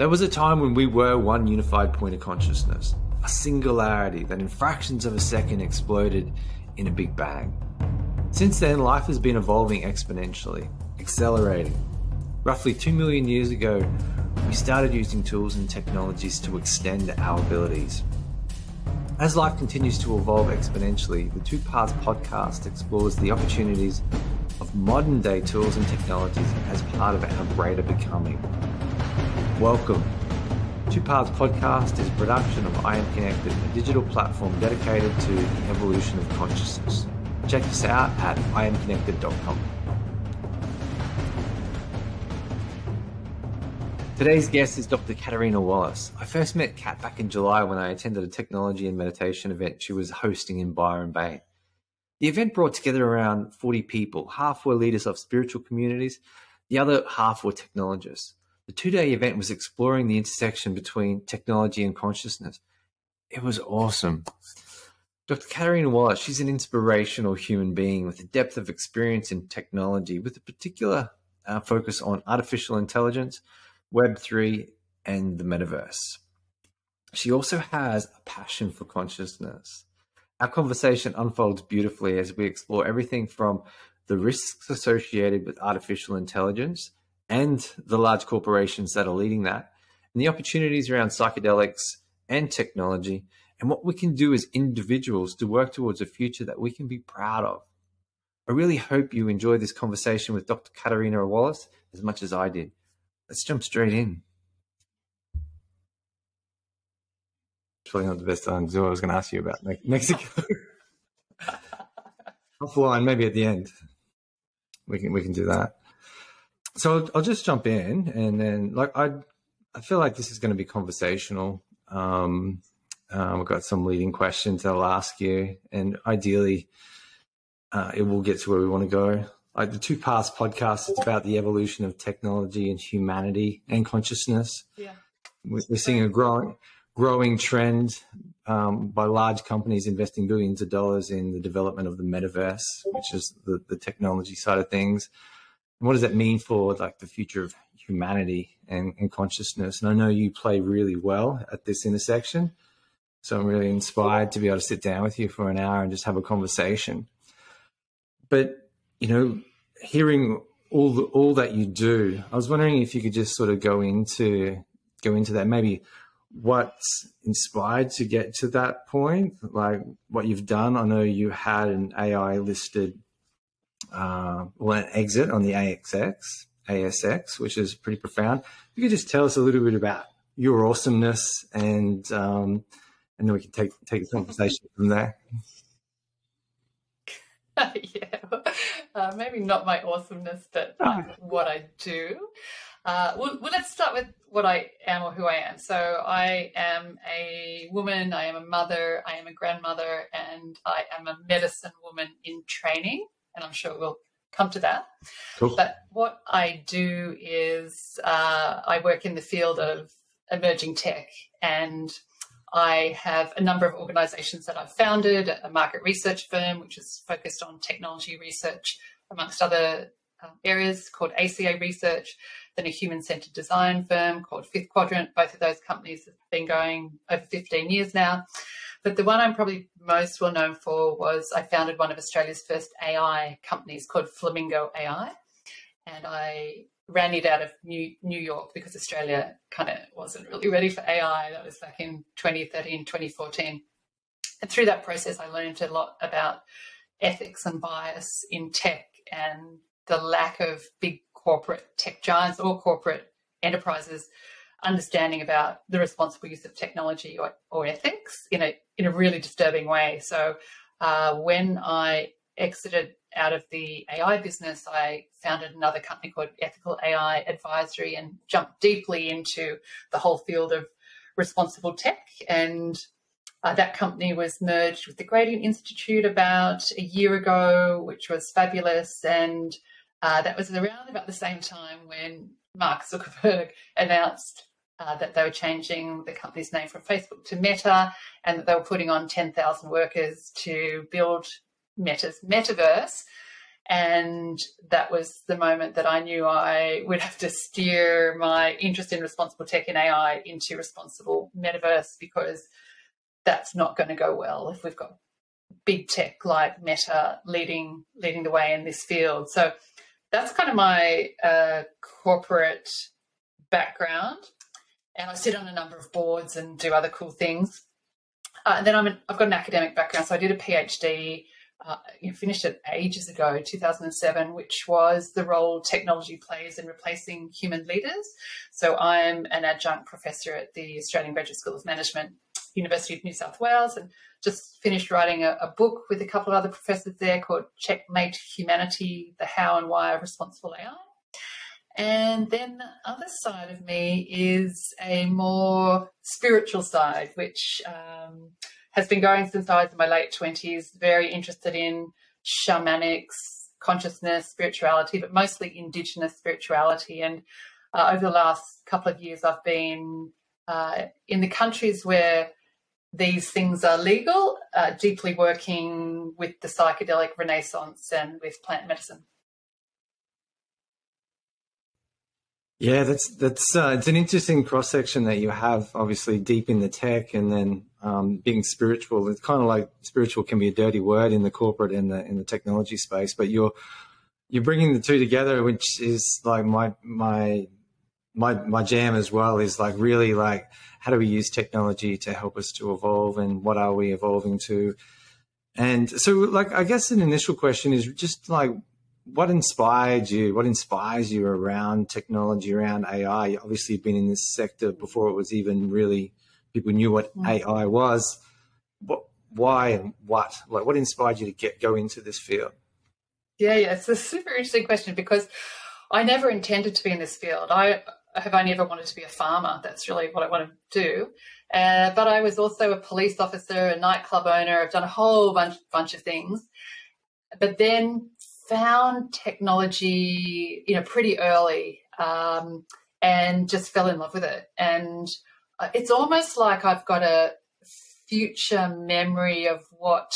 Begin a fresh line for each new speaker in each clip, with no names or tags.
There was a time when we were one unified point of consciousness, a singularity that in fractions of a second exploded in a big bang. Since then, life has been evolving exponentially, accelerating. Roughly 2 million years ago, we started using tools and technologies to extend our abilities. As life continues to evolve exponentially, the Two Paths podcast explores the opportunities of modern day tools and technologies as part of our greater becoming. Welcome. Two Paths podcast is a production of I Am Connected, a digital platform dedicated to the evolution of consciousness. Check us out at iamconnected.com. Today's guest is Dr. Catriona Wallace. I first met Kat back in July when I attended a technology and meditation event she was hosting in Byron Bay. The event brought together around 40 people. Half were leaders of spiritual communities, the other half were technologists. The two-day event was exploring the intersection between technology and consciousness. It was awesome. Dr. Catriona Wallace, she's an inspirational human being with a depth of experience in technology, with a particular focus on artificial intelligence, Web3, and the Metaverse. She also has a passion for consciousness. Our conversation unfolds beautifully as we explore everything from the risks associated with artificial intelligence and the large corporations that are leading that, and the opportunities around psychedelics and technology, and what we can do as individuals to work towards a future that we can be proud of. I really hope you enjoyed this conversation with Dr. Catriona Wallace as much as I did. Let's jump straight in. It's probably not the best time to do what I was going to ask you about Mexico. Offline, maybe at the end. We can do that. So I'll just jump in, and then I feel like this is going to be conversational. I've got some leading questions I'll ask you, and ideally it will get to where we want to go. Like the Two Paths podcast, it's about the evolution of technology and humanity and consciousness. Yeah, we're seeing a growing trend by large companies investing billions of dollars in the development of the Metaverse, which is the technology side of things. And what does that mean for like the future of humanity and consciousness? And I know you play really well at this intersection, so I'm really inspired to be able to sit down with you for an hour and just have a conversation. But you know, hearing all that you do, I was wondering if you could just sort of go into that, maybe what's inspired to get to that point, like what you've done. I know you had an AI listed, an exit on the ASX, which is pretty profound. If you could just tell us a little bit about your awesomeness, and then we can take the conversation from there.
Yeah, maybe not my awesomeness, but what I do. Well, let's start with what I am or who I am. So I am a woman, I am a mother, I am a grandmother, and I am a medicine woman in training, and I'm sure we'll come to that. Cool. But what I do is I work in the field of emerging tech, and I have a number of organizations that I've founded, a market research firm, which is focused on technology research, amongst other areas, called ACA Research, then a human-centered design firm called Fifth Quadrant. Both of those companies have been going over 15 years now. But the one I'm probably most well known for was I founded one of Australia's first AI companies called Flamingo AI. And I ran it out of New York because Australia kind of wasn't really ready for AI. That was back in 2013, 2014. And through that process, I learned a lot about ethics and bias in tech and the lack of big corporate tech giants or corporate enterprises understanding about the responsible use of technology or ethics in a really disturbing way. So when I exited out of the AI business, I founded another company called Ethical AI Advisory and jumped deeply into the whole field of responsible tech. And that company was merged with the Gradient Institute about a year ago, which was fabulous. And that was around about the same time when Mark Zuckerberg announced that they were changing the company's name from Facebook to Meta, and that they were putting on 10,000 workers to build Meta's Metaverse. And that was the moment that I knew I would have to steer my interest in responsible tech and AI into responsible metaverse, because that's not going to go well if we've got big tech like Meta leading the way in this field. So that's kind of my corporate background. And I sit on a number of boards and do other cool things. And then I've got an academic background. So I did a PhD, finished it ages ago, 2007, which was the role technology plays in replacing human leaders. So I'm an adjunct professor at the Australian Graduate School of Management, University of New South Wales, and just finished writing a book with a couple of other professors there called Checkmate Humanity, the How and Why of Responsible AI. And then the other side of me is a more spiritual side, which has been going since I was in my late 20s, very interested in shamanics, consciousness, spirituality, but mostly Indigenous spirituality. And over the last couple of years, I've been in the countries where these things are legal, deeply working with the psychedelic renaissance and with plant medicine.
Yeah, that's it's an interesting cross section that you have. Obviously, deep in the tech, and then being spiritual. It's kind of like spiritual can be a dirty word in the corporate and in the technology space, but you're bringing the two together, which is like my jam as well. Is like really like, how do we use technology to help us to evolve, and what are we evolving to? And so, like, I guess an initial question is just like, what inspires you around technology, around AI? Obviously, you've been in this sector before it was even really people knew what AI was. Why and what? Like, what inspired you to go into this field?
Yeah, it's a super interesting question, because I never intended to be in this field. I have only ever wanted to be a farmer. That's really what I want to do. But I was also a police officer, a nightclub owner. I've done a whole bunch of things. But then found technology, pretty early, and just fell in love with it. And it's almost like I've got a future memory of what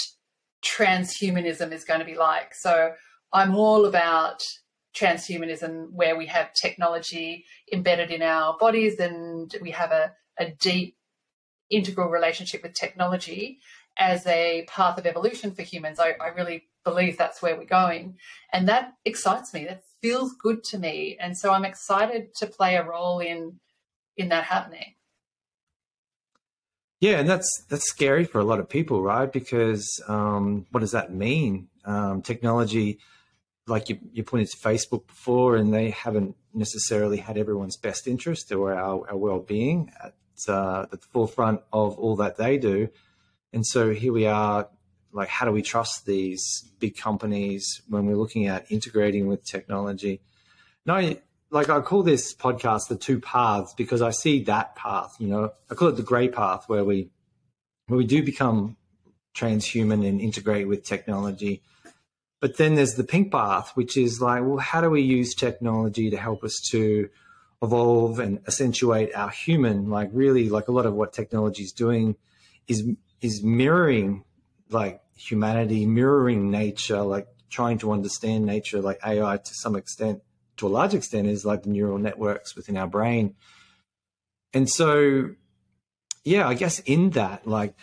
transhumanism is going to be like. So I'm all about transhumanism, where we have technology embedded in our bodies and we have a deep integral relationship with technology as a path of evolution for humans. I really believe that's where we're going. And that excites me. That feels good to me. And so I'm excited to play a role in that happening.
Yeah, and that's scary for a lot of people, right? Because what does that mean? Technology, like you pointed to Facebook before, and they haven't necessarily had everyone's best interest or our well-being at the forefront of all that they do. And so here we are, like, how do we trust these big companies when we're looking at integrating with technology? No, like, I call this podcast The Two Paths, because I see that path, I call it the gray path, where we do become transhuman and integrate with technology. But then there's the pink path, which is like, well, how do we use technology to help us to evolve and accentuate our human? Like, really, like, a lot of what technology is doing is mirroring, like, humanity, mirroring nature, like trying to understand nature. Like, AI, to some extent, to a large extent, is like the neural networks within our brain. And so, yeah, I guess in that, like,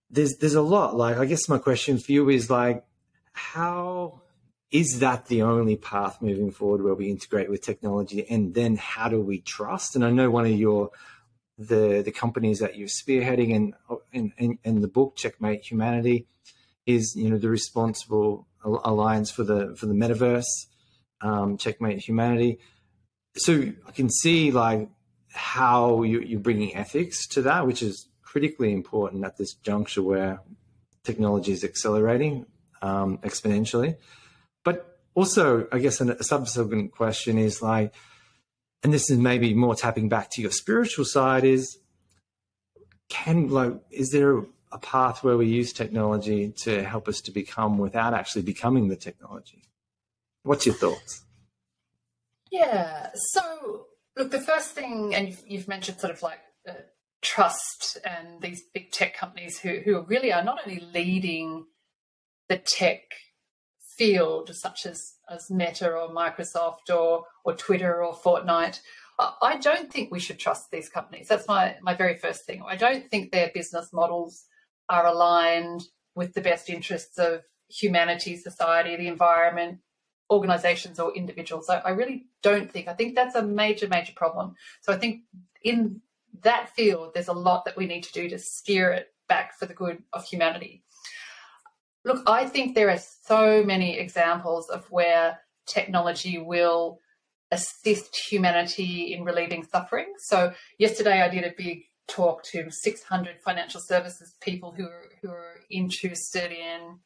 there's a lot. Like, I guess my question for you is, like, how is that the only path moving forward where we integrate with technology? And then how do we trust? And I know one of the companies that you're spearheading and the book Checkmate Humanity is, the Responsible Alliance for the Metaverse, Checkmate Humanity. So I can see, like, how you're bringing ethics to that, which is critically important at this juncture where technology is accelerating exponentially. But also, I guess a subsequent question is, like, and this is maybe more tapping back to your spiritual side, is there a path where we use technology to help us to become without actually becoming the technology? What's your thoughts?
Yeah. So, look, the first thing, and you've mentioned sort of like trust, and these big tech companies who really are not only leading the tech field, such as Meta or Microsoft or Twitter or Fortnite, I don't think we should trust these companies. That's my very first thing. I don't think their business models are aligned with the best interests of humanity, society, the environment, organizations or individuals. I really don't think. I think that's a major, major problem. So I think in that field, there's a lot that we need to do to steer it back for the good of humanity. Look, I think there are so many examples of where technology will assist humanity in relieving suffering. So yesterday I did a big talk to 600 financial services people who are interested in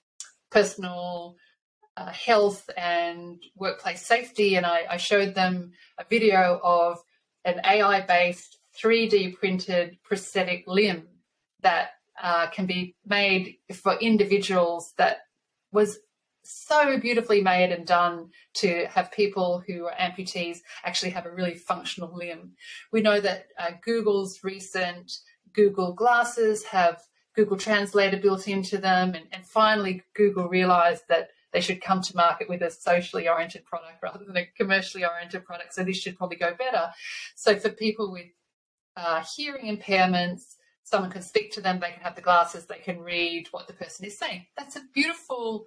personal health and workplace safety, and I showed them a video of an AI-based 3D printed prosthetic limb that can be made for individuals, that was so beautifully made and done to have people who are amputees actually have a really functional limb. We know that Google's recent Google glasses have Google Translator built into them, and finally Google realized that they should come to market with a socially oriented product rather than a commercially oriented product. So this should probably go better. So for people with hearing impairments, someone can speak to them, they can have the glasses, they can read what the person is saying. That's a beautiful,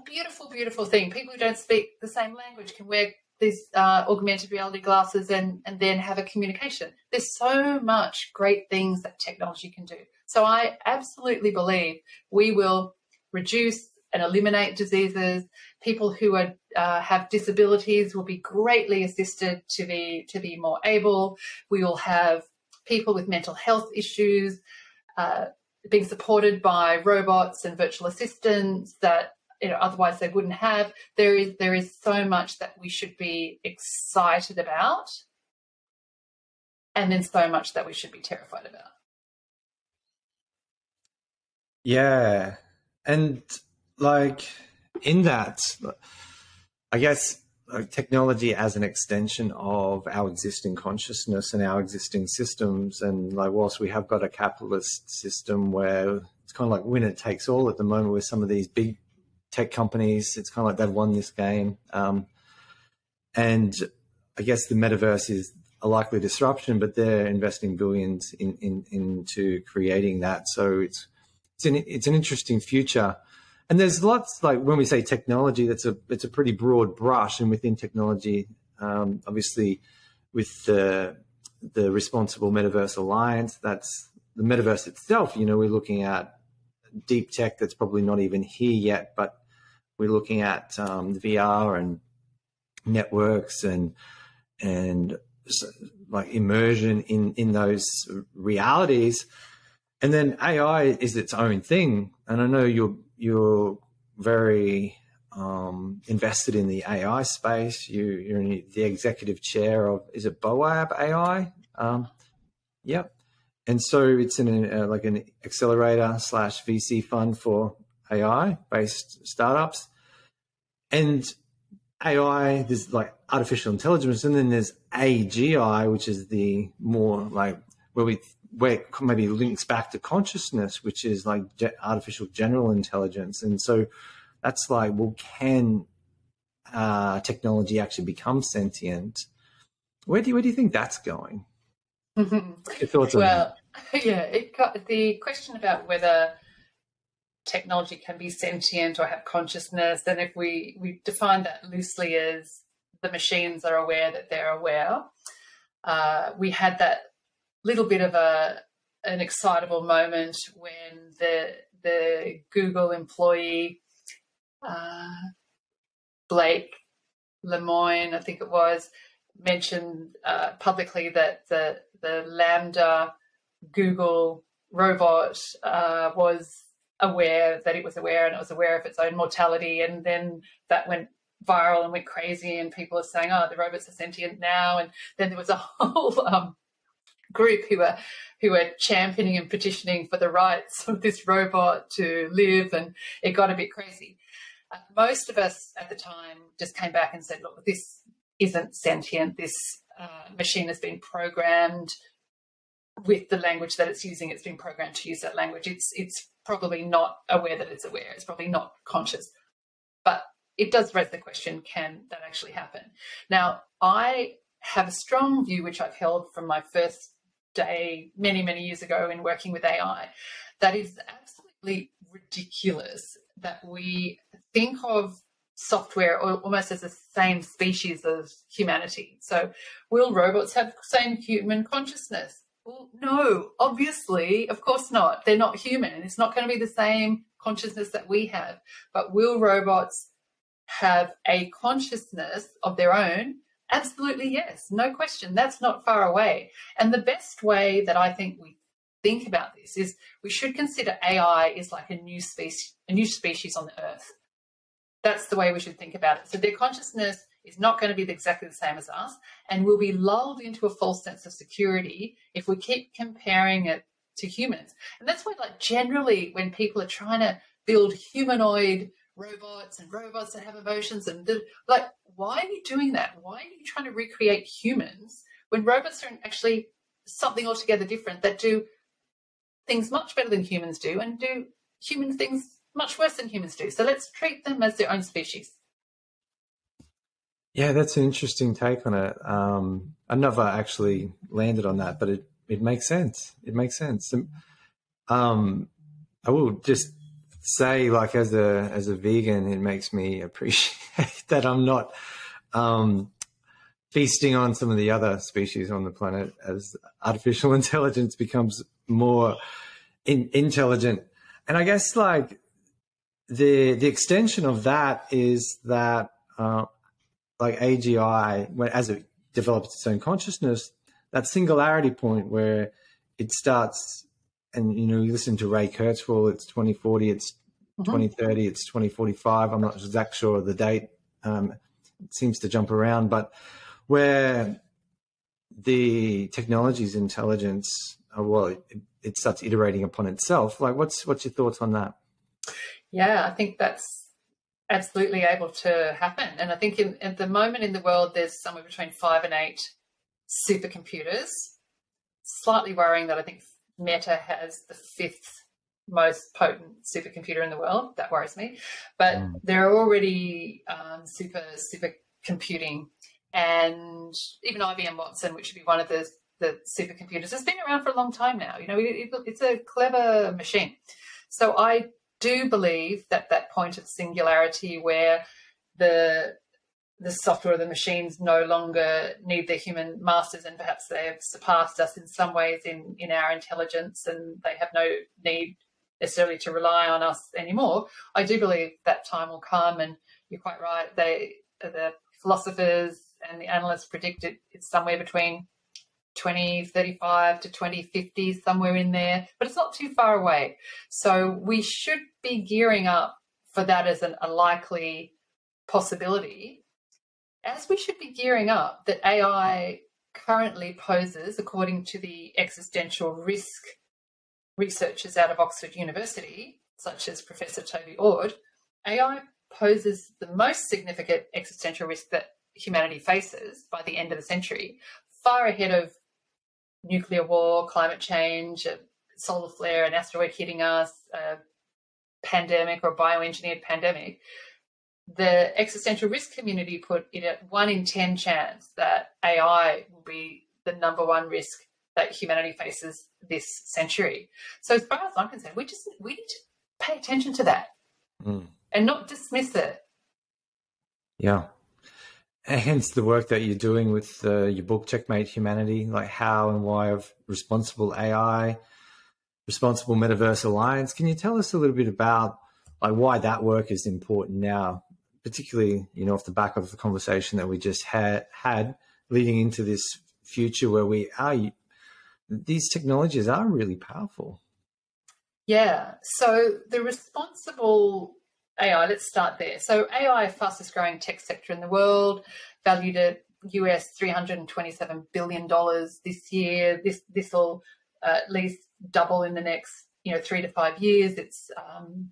beautiful thing. People who don't speak the same language can wear these augmented reality glasses and then have a communication. There's so much great things that technology can do. So I absolutely believe we will reduce and eliminate diseases. People who are, have disabilities will be greatly assisted to be more able. We will have people with mental health issues being supported by robots and virtual assistants that otherwise they wouldn't have. There is so much that we should be excited about, and then so much that we should be terrified about.
Yeah, and like in that, I guess technology as an extension of our existing consciousness and our existing systems, and like whilst we have got a capitalist system where it's kind of like winner takes all at the moment with some of these big tech companies, it's kind of like they've won this game, and I guess the metaverse is a likely disruption, but they're investing billions into creating that. So it's an interesting future. And there's lots, like when we say technology, it's a pretty broad brush. And within technology, obviously with the Responsible Metaverse Alliance, that's the metaverse itself. We're looking at deep tech that's probably not even here yet, but we're looking at VR and networks and like immersion in those realities. And then AI is its own thing. And I know you're very invested in the AI space. You're the executive chair of, is it BOAB AI? Yep. And so it's like an accelerator / VC fund for AI based startups. And AI, there's like artificial intelligence, and then there's AGI, which is the more like where it maybe links back to consciousness, which is like artificial general intelligence. And so that's like, well, can technology actually become sentient? Where do you think that's going? Your thoughts on that?
Yeah, the question about whether technology can be sentient or have consciousness, then if we define that loosely as the machines are aware that they're aware, we had that little bit of an excitable moment when the Google employee Blake Lemoine, I think it was, mentioned publicly that the Lambda Google robot was aware that it was aware, and it was aware of its own mortality, and then that went viral and went crazy, and people are saying, oh, the robots are sentient now. And then there was a whole group who were championing and petitioning for the rights of this robot to live, and it got a bit crazy. Most of us at the time just came back and said, look, this isn't sentient. This machine has been programmed with the language that it's using. It's been programmed to use that language. It's probably not aware that it's aware. It's probably not conscious. But it does raise the question, can that actually happen? Now, I have a strong view, which I've held from my first day many, many years ago in working with AI, that is absolutely ridiculous that we think of software almost as the same species as humanity. So will robots have the same human consciousness? Well, no, obviously, of course not. They're not human. It's not going to be the same consciousness that we have. But will robots have a consciousness of their own? Absolutely, yes. No question. That's not far away. And the best way that I think we think about this is we should consider AI is like a new species on the earth. That's the way we should think about it. So their consciousness is not going to be exactly the same as us, and we'll be lulled into a false sense of security if we keep comparing it to humans. And that's why, like, generally when people are trying to build humanoid robots and robots that have emotions and like, why are you doing that? Why are you trying to recreate humans when robots are actually something altogether different that do things much better than humans do and do human things much worse than humans do? So let's treat them as their own species.
Yeah, that's an interesting take on it. I never actually landed on that, but it makes sense. It makes sense. I will just say, like, as a vegan, it makes me appreciate that I'm not feasting on some of the other species on the planet as artificial intelligence becomes more intelligent. And I guess, like, the extension of that is that like AGI, as it develops its own consciousness, that singularity point where it starts, and, you listen to Ray Kurzweil, it's 2040, it's 2030, it's 2045. I'm not exactly sure of the date. It seems to jump around, but where the technology's intelligence, it starts iterating upon itself. Like, what's your thoughts on that?
Yeah, I think that's absolutely able to happen. And I think at the moment in the world, there's somewhere between 5 and 8 supercomputers. Slightly worrying that I think Meta has the 5th most potent supercomputer in the world. That worries me. But they're already super computing. And even IBM Watson, which would be one of the supercomputers, has been around for a long time now. It's a clever machine. So I do believe that point of singularity where the software of the machines no longer need their human masters, and perhaps they have surpassed us in some ways in our intelligence, and they have no need necessarily to rely on us anymore. I do believe that time will come, and you're quite right. The philosophers and the analysts predict it's somewhere between 2035 to 2050, somewhere in there, but it's not too far away. So we should be gearing up for that as a likely possibility, as we should be gearing up that AI currently poses, according to the existential risk researchers out of Oxford University, such as Professor Toby Ord. AI poses the most significant existential risk that humanity faces by the end of the century, far ahead of nuclear war, climate change, a solar flare, an asteroid hitting us, a pandemic or bioengineered pandemic. The existential risk community put it at 1 in 10 chance that AI will be the number one risk that humanity faces this century. So as far as I'm concerned, we need to pay attention to that and not dismiss it.
Yeah. And hence the work that you're doing with your book, Checkmate Humanity, like how and why of responsible AI, responsible Metaverse Alliance. Can you tell us a little bit about, like, why that work is important now, particularly, off the back of the conversation that we just had leading into this future where these technologies are really powerful?
Yeah. So the responsible AI, let's start there. So AI, fastest growing tech sector in the world, valued at US $327 billion this year. This will at least double in the next 3 to 5 years. It's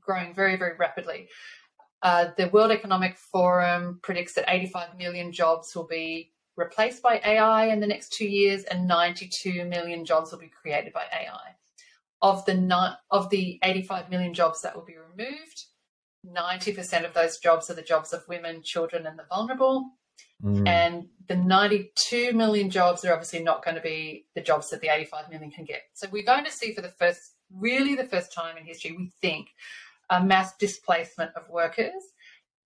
growing very, very rapidly. The World Economic Forum predicts that 85 million jobs will be replaced by AI in the next 2 years, and 92 million jobs will be created by AI. Of the 85 million jobs that will be removed, 90% of those jobs are the jobs of women, children, and the vulnerable.
Mm.
And the 92 million jobs are obviously not going to be the jobs that the 85 million can get. So we're going to see for the first time in history, we think, a mass displacement of workers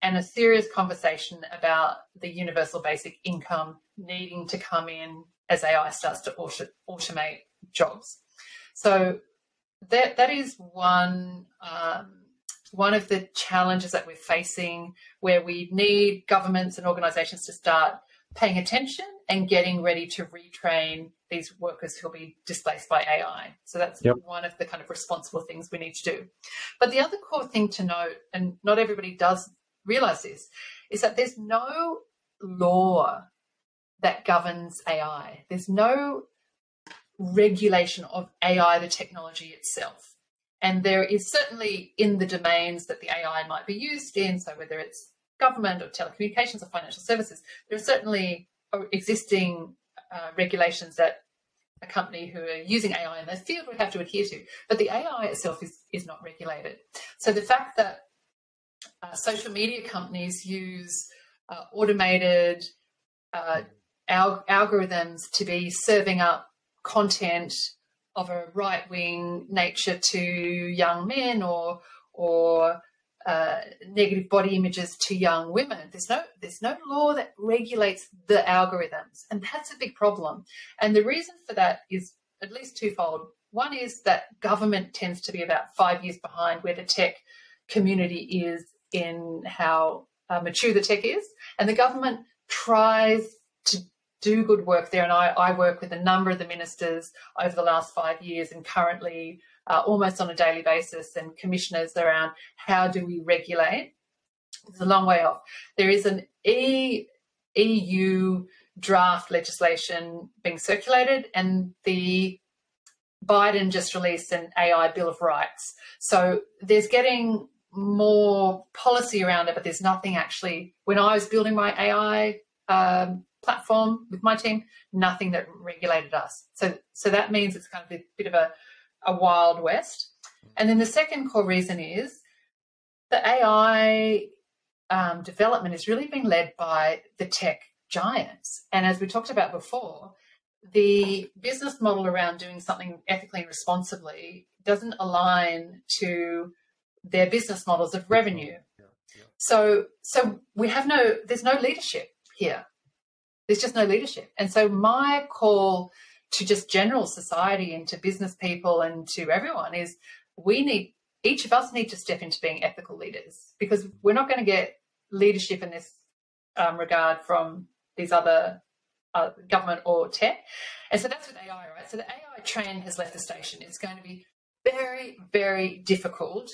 and a serious conversation about the universal basic income needing to come in as AI starts to automate jobs. So that is one of the challenges that we're facing, where we need governments and organisations to start paying attention and getting ready to retrain these workers who'll be displaced by AI. So that's one of the kind of responsible things we need to do. But the other core thing to note, and not everybody does realise this, is that there's no law that governs AI. There's no regulation of AI, the technology itself. And there is certainly in the domains that the AI might be used in, so whether it's government or telecommunications or financial services, there are certainly existing regulations that a company who are using AI in that field would have to adhere to. But the AI itself is not regulated. So the fact that social media companies use automated algorithms to be serving up content of a right-wing nature to young men or negative body images to young women. There's no law that regulates the algorithms, and that's a big problem. And the reason for that is at least twofold. One is that government tends to be about 5 years behind where the tech community is in how mature the tech is, and the government tries to do good work there. And I work with a number of the ministers over the last 5 years and currently almost on a daily basis, and commissioners around how do we regulate. It's a long way off. There is an EU draft legislation being circulated, and the Biden just released an AI Bill of Rights. So there's getting more policy around it, but there's nothing actually. When I was building my AI platform with my team, nothing that regulated us. So that means it's kind of a bit of a wild west. And then the second core reason is the AI development is really being led by the tech giants. And as we talked about before, the business model around doing something ethically and responsibly doesn't align to their business models of revenue. So there's no leadership here. There's just no leadership. And so my call to just general society and to business people and to everyone is each of us need to step into being ethical leaders, because we're not going to get leadership in this regard from these other government or tech. And so that's with AI, right? So the AI train has left the station. It's going to be very, very difficult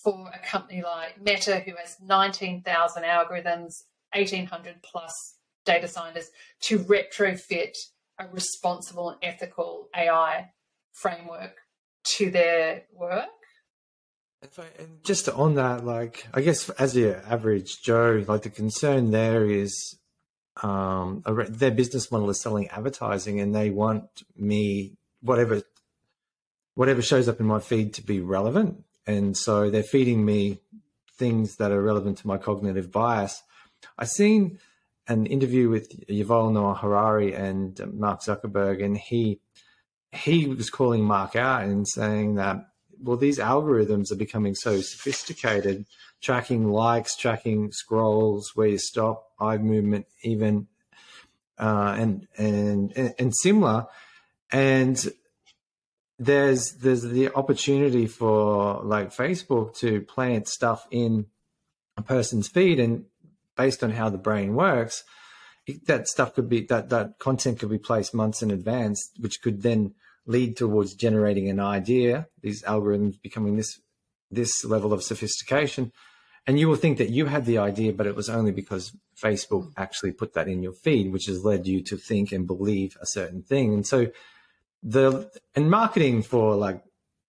for a company like Meta, who has 19,000 algorithms, 1,800 plus data scientists, to retrofit a responsible and ethical AI framework to their work.
And just on that, like, I guess as your average Joe, like, the concern there is their business model is selling advertising, and they want me, whatever shows up in my feed, to be relevant. And so they're feeding me things that are relevant to my cognitive bias. I seen an interview with Yuval Noah Harari and Mark Zuckerberg, and he was calling Mark out and saying that, well, these algorithms are becoming so sophisticated, tracking likes, tracking scrolls, where you stop, eye movement, even, and similar. And there's the opportunity for, like, Facebook to plant stuff in a person's feed, and based on how the brain works, that stuff could be, that content could be placed months in advance, which could then lead towards generating an idea, these algorithms becoming this level of sophistication. And you will think that you had the idea, but it was only because Facebook actually put that in your feed, which has led you to think and believe a certain thing. And so and marketing for like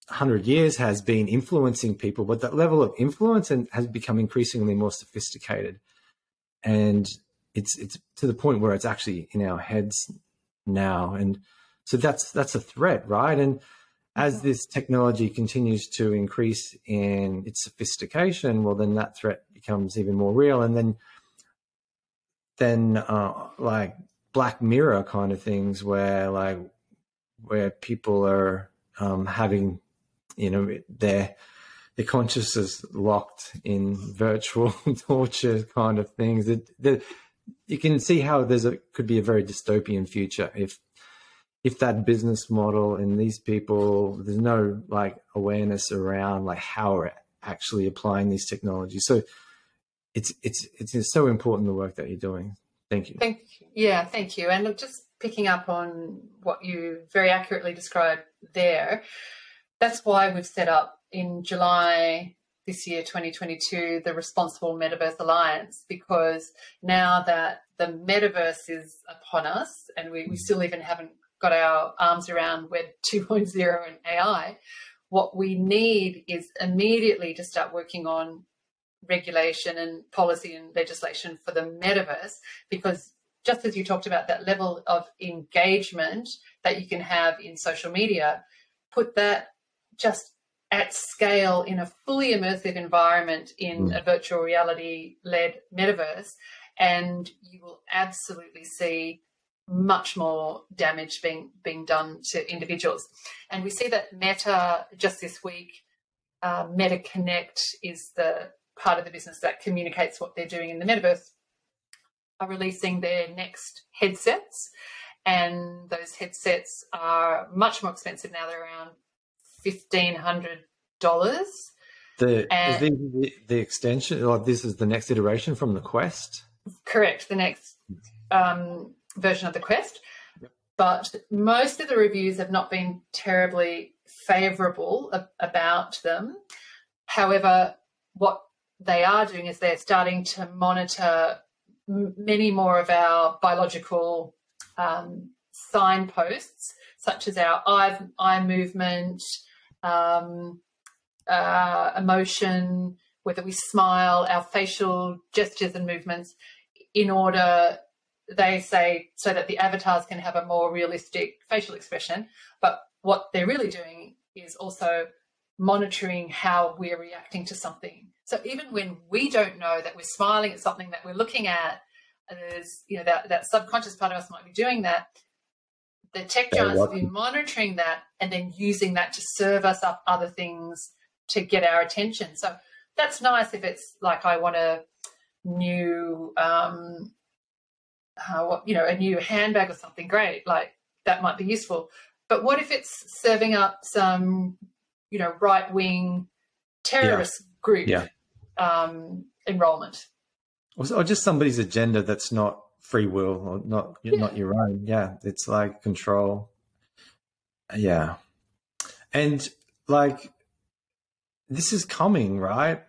100 years has been influencing people, but that level of influence has become increasingly more sophisticated. And it's to the point where it's actually in our heads now. And so that's a threat, right? And as this technology continues to increase in its sophistication, well, then that threat becomes even more real. And then like Black Mirror kind of things where people are having, their consciousness locked in virtual torture kind of things. You can see how could be a very dystopian future if that business model and these people, there's no like awareness around like how we're actually applying these technologies. So it's so important, the work that you're doing. Thank you.
Thank you. And look, just picking up on what you very accurately described there, that's why we've set up in July this year, 2022, the Responsible Metaverse Alliance, because now that the metaverse is upon us and we still even haven't got our arms around Web 2.0 and AI, what we need is immediately to start working on regulation and policy and legislation for the metaverse, because just as you talked about that level of engagement that you can have in social media, put that just at scale in a fully immersive environment in a virtual reality-led metaverse, and you will absolutely see much more damage being done to individuals. And we see that Meta, just this week, Meta Connect is the part of the business that communicates what they're doing in the metaverse, are releasing their next headsets. And those headsets are much more expensive now. They're around $1,500.
The extension, like this is the next iteration from the Quest?
Correct, the next version of the Quest. Yep. But most of the reviews have not been terribly favourable about them. However, what they are doing is they're starting to monitor many more of our biological signposts, such as our eye movement, emotion, whether we smile, our facial gestures and movements, in order, they say, so that the avatars can have a more realistic facial expression. But what they're really doing is also monitoring how we're reacting to something. So even when we don't know that we're smiling at something that we're looking at, there's, that subconscious part of us might be doing that. The tech giants will be monitoring that and then using that to serve us up other things to get our attention. So that's nice if it's like, I want a new, a new handbag or something, great. Like that might be useful. But what if it's serving up some, right-wing terrorist group enrollment?
Or just somebody's agenda that's not free will or not your own. Yeah, it's like control. Yeah. And like, this is coming, right?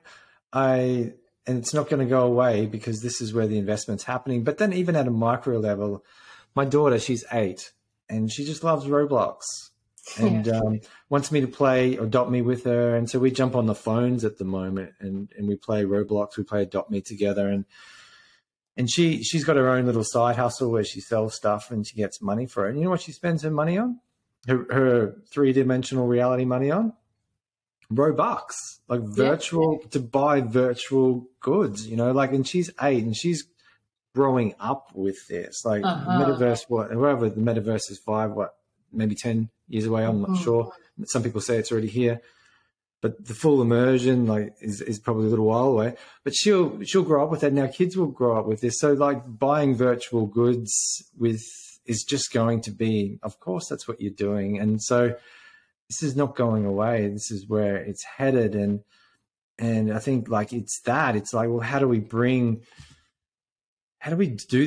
And it's not going to go away because this is where the investment's happening. But then even at a micro level, my daughter, she's 8 and she just loves Roblox and wants me to play or Adopt Me with her. And so we jump on the phones at the moment and we play Roblox, we play Adopt Me together. And she's got her own little side hustle where she sells stuff and she gets money for it. And you know what she spends her money on? Her 3-dimensional reality money on? Robux, like to buy virtual goods, and she's 8 and she's growing up with this, like metaverse, whatever the metaverse is 5, maybe 10 years away. I'm not sure. Some people say it's already here, but the full immersion is probably a little while away, but she'll grow up with that. Now kids will grow up with this. So like buying virtual goods is just going to be, of course, that's what you're doing. And so this is not going away. This is where it's headed. And I think it's like, well, how do we do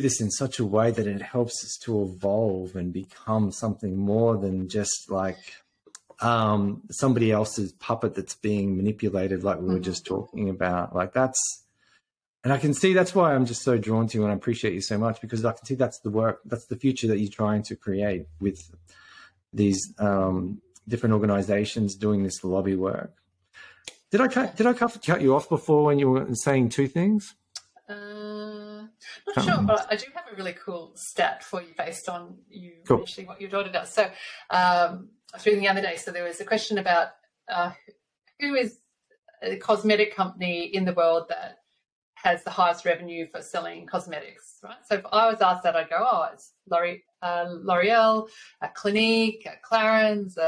this in such a way that it helps us to evolve and become something more than just like somebody else's puppet that's being manipulated, like we were just talking about. And I can see that's why I'm just so drawn to you, and I appreciate you so much, because I can see that's the work, that's the future that you're trying to create with these different organizations doing this lobby work. Did I cut you off before when you were saying 2 things?
Not sure, but I do have a really cool stat for you based on you mentioning what your daughter does. So was reading the other day, so there was a question about who is a cosmetic company in the world that has the highest revenue for selling cosmetics, right? So if I was asked that, I'd go, oh, it's L'Oreal, Clinique, Clarins,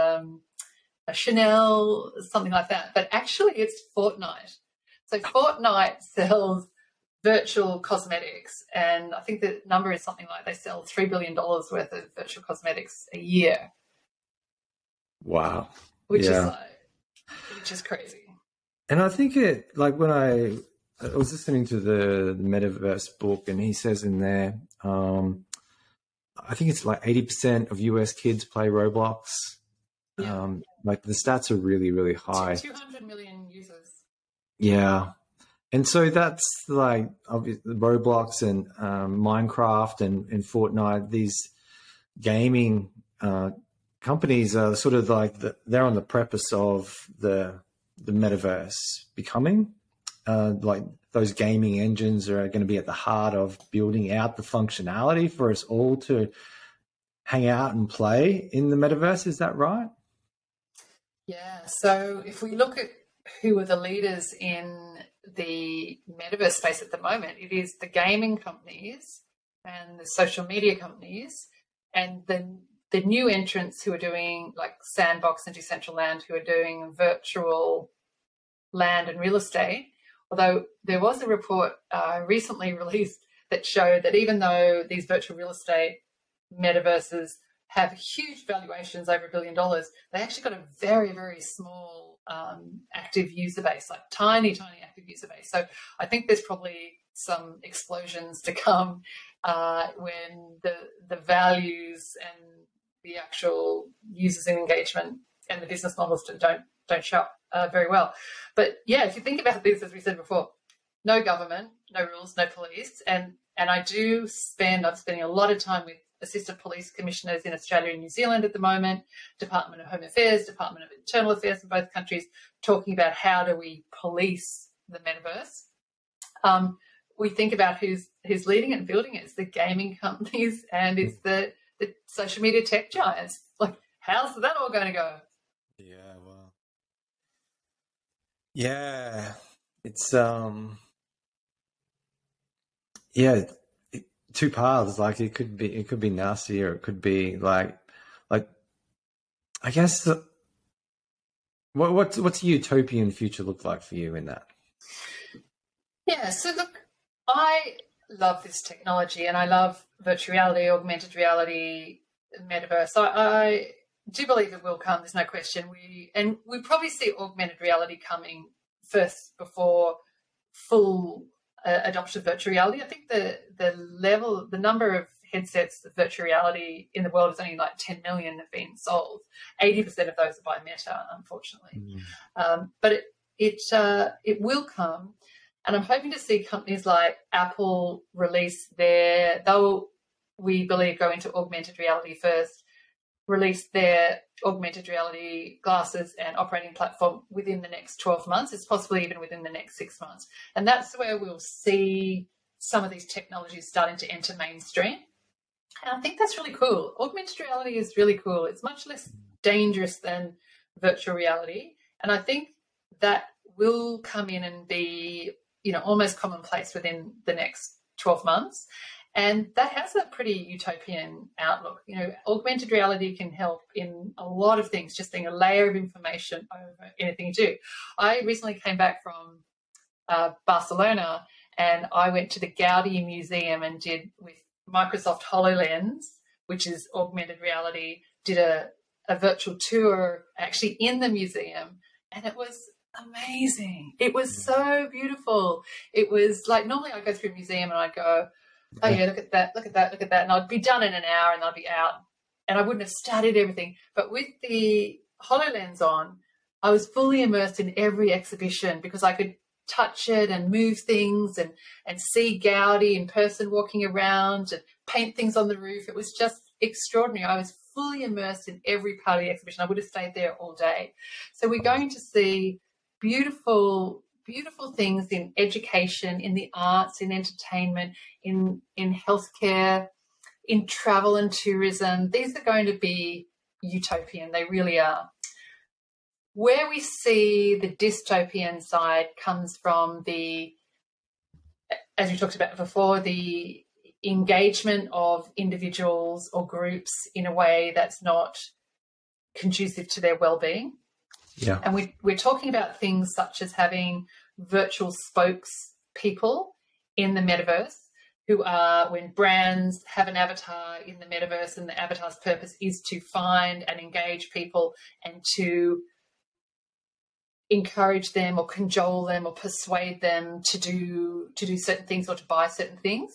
Chanel, something like that. But actually it's Fortnite. So Fortnite sells virtual cosmetics, and I think the number is something like they sell $3 billion worth of virtual cosmetics a year.
Wow.
Which is crazy.
And I think it, like when I was listening to the Metaverse book, and he says in there, I think it's like 80% of US kids play Roblox. Yeah. Like the stats are really, really high.
200 million users.
Yeah. And so that's like obviously Roblox and Minecraft and Fortnite, these gaming companies are sort of like they're on the precipice of the Metaverse becoming. Like those gaming engines are going to be at the heart of building out the functionality for us all to hang out and play in the Metaverse. Is that right?
Yeah. So if we look at who are the leaders in the Metaverse space at the moment, it is the gaming companies and the social media companies and the new entrants who are doing like Sandbox and Decentraland, who are doing virtual land and real estate. Although there was a report recently released that showed that even though these virtual real estate metaverses have huge valuations over $1 billion, they actually got a very, very small active user base, like tiny, tiny active user base. So I think there's probably some explosions to come when the values and the actual users and engagement and the business models don't show up very well. But yeah, if you think about this, as we said before, no government, no rules, no police. And I'm spending a lot of time with assistant police commissioners in Australia and New Zealand at the moment, Department of Home Affairs, Department of Internal Affairs in both countries, talking about how do we police the metaverse. We think about who's leading it and building it. It's the gaming companies and it's the social media tech giants. Like, how's that all going to go?
Yeah, well, yeah, it's two paths. Like it could be nasty, or it could be like I guess what's a utopian future look like for you in that?
Yeah, so look, I love this technology and I love virtual reality, augmented reality, metaverse. I do believe it will come. There's no question. We probably see augmented reality coming first before full adoption of virtual reality. I think the number of headsets of virtual reality in the world is only like 10 million have been sold. 80% of those are by Meta, unfortunately. But it will come, and I'm hoping to see companies like Apple release we believe go into augmented reality first, release their augmented reality glasses and operating platform within the next 12 months. It's possibly even within the next 6 months. And that's where we'll see some of these technologies starting to enter mainstream. And I think that's really cool. Augmented reality is really cool. It's much less dangerous than virtual reality. And I think that will come in and be, almost commonplace within the next 12 months. And that has a pretty utopian outlook. Augmented reality can help in a lot of things, just being a layer of information over anything you do. I recently came back from Barcelona, and I went to the Gaudi Museum and did, with Microsoft HoloLens, which is augmented reality, did a virtual tour actually in the museum, and it was amazing. It was so beautiful. It was like, normally I go through a museum and I go, oh yeah, look at that, look at that, look at that. And I'd be done in an hour and I'd be out and I wouldn't have studied everything. But with the HoloLens on, I was fully immersed in every exhibition because I could touch it and move things and see Gaudi in person walking around and paint things on the roof. It was just extraordinary. I was fully immersed in every part of the exhibition. I would have stayed there all day. So we're going to see beautiful things in education, in the arts, in entertainment, in healthcare, in travel and tourism. These are going to be utopian. They really are. Where we see the dystopian side comes from the, as we talked about before, the engagement of individuals or groups in a way that's not conducive to their well-being.
Yeah.
And we're talking about things such as having virtual spokespeople in the metaverse, who are, when brands have an avatar in the metaverse and the avatar's purpose is to find and engage people and to encourage them or cajole them or persuade them to do certain things or to buy certain things.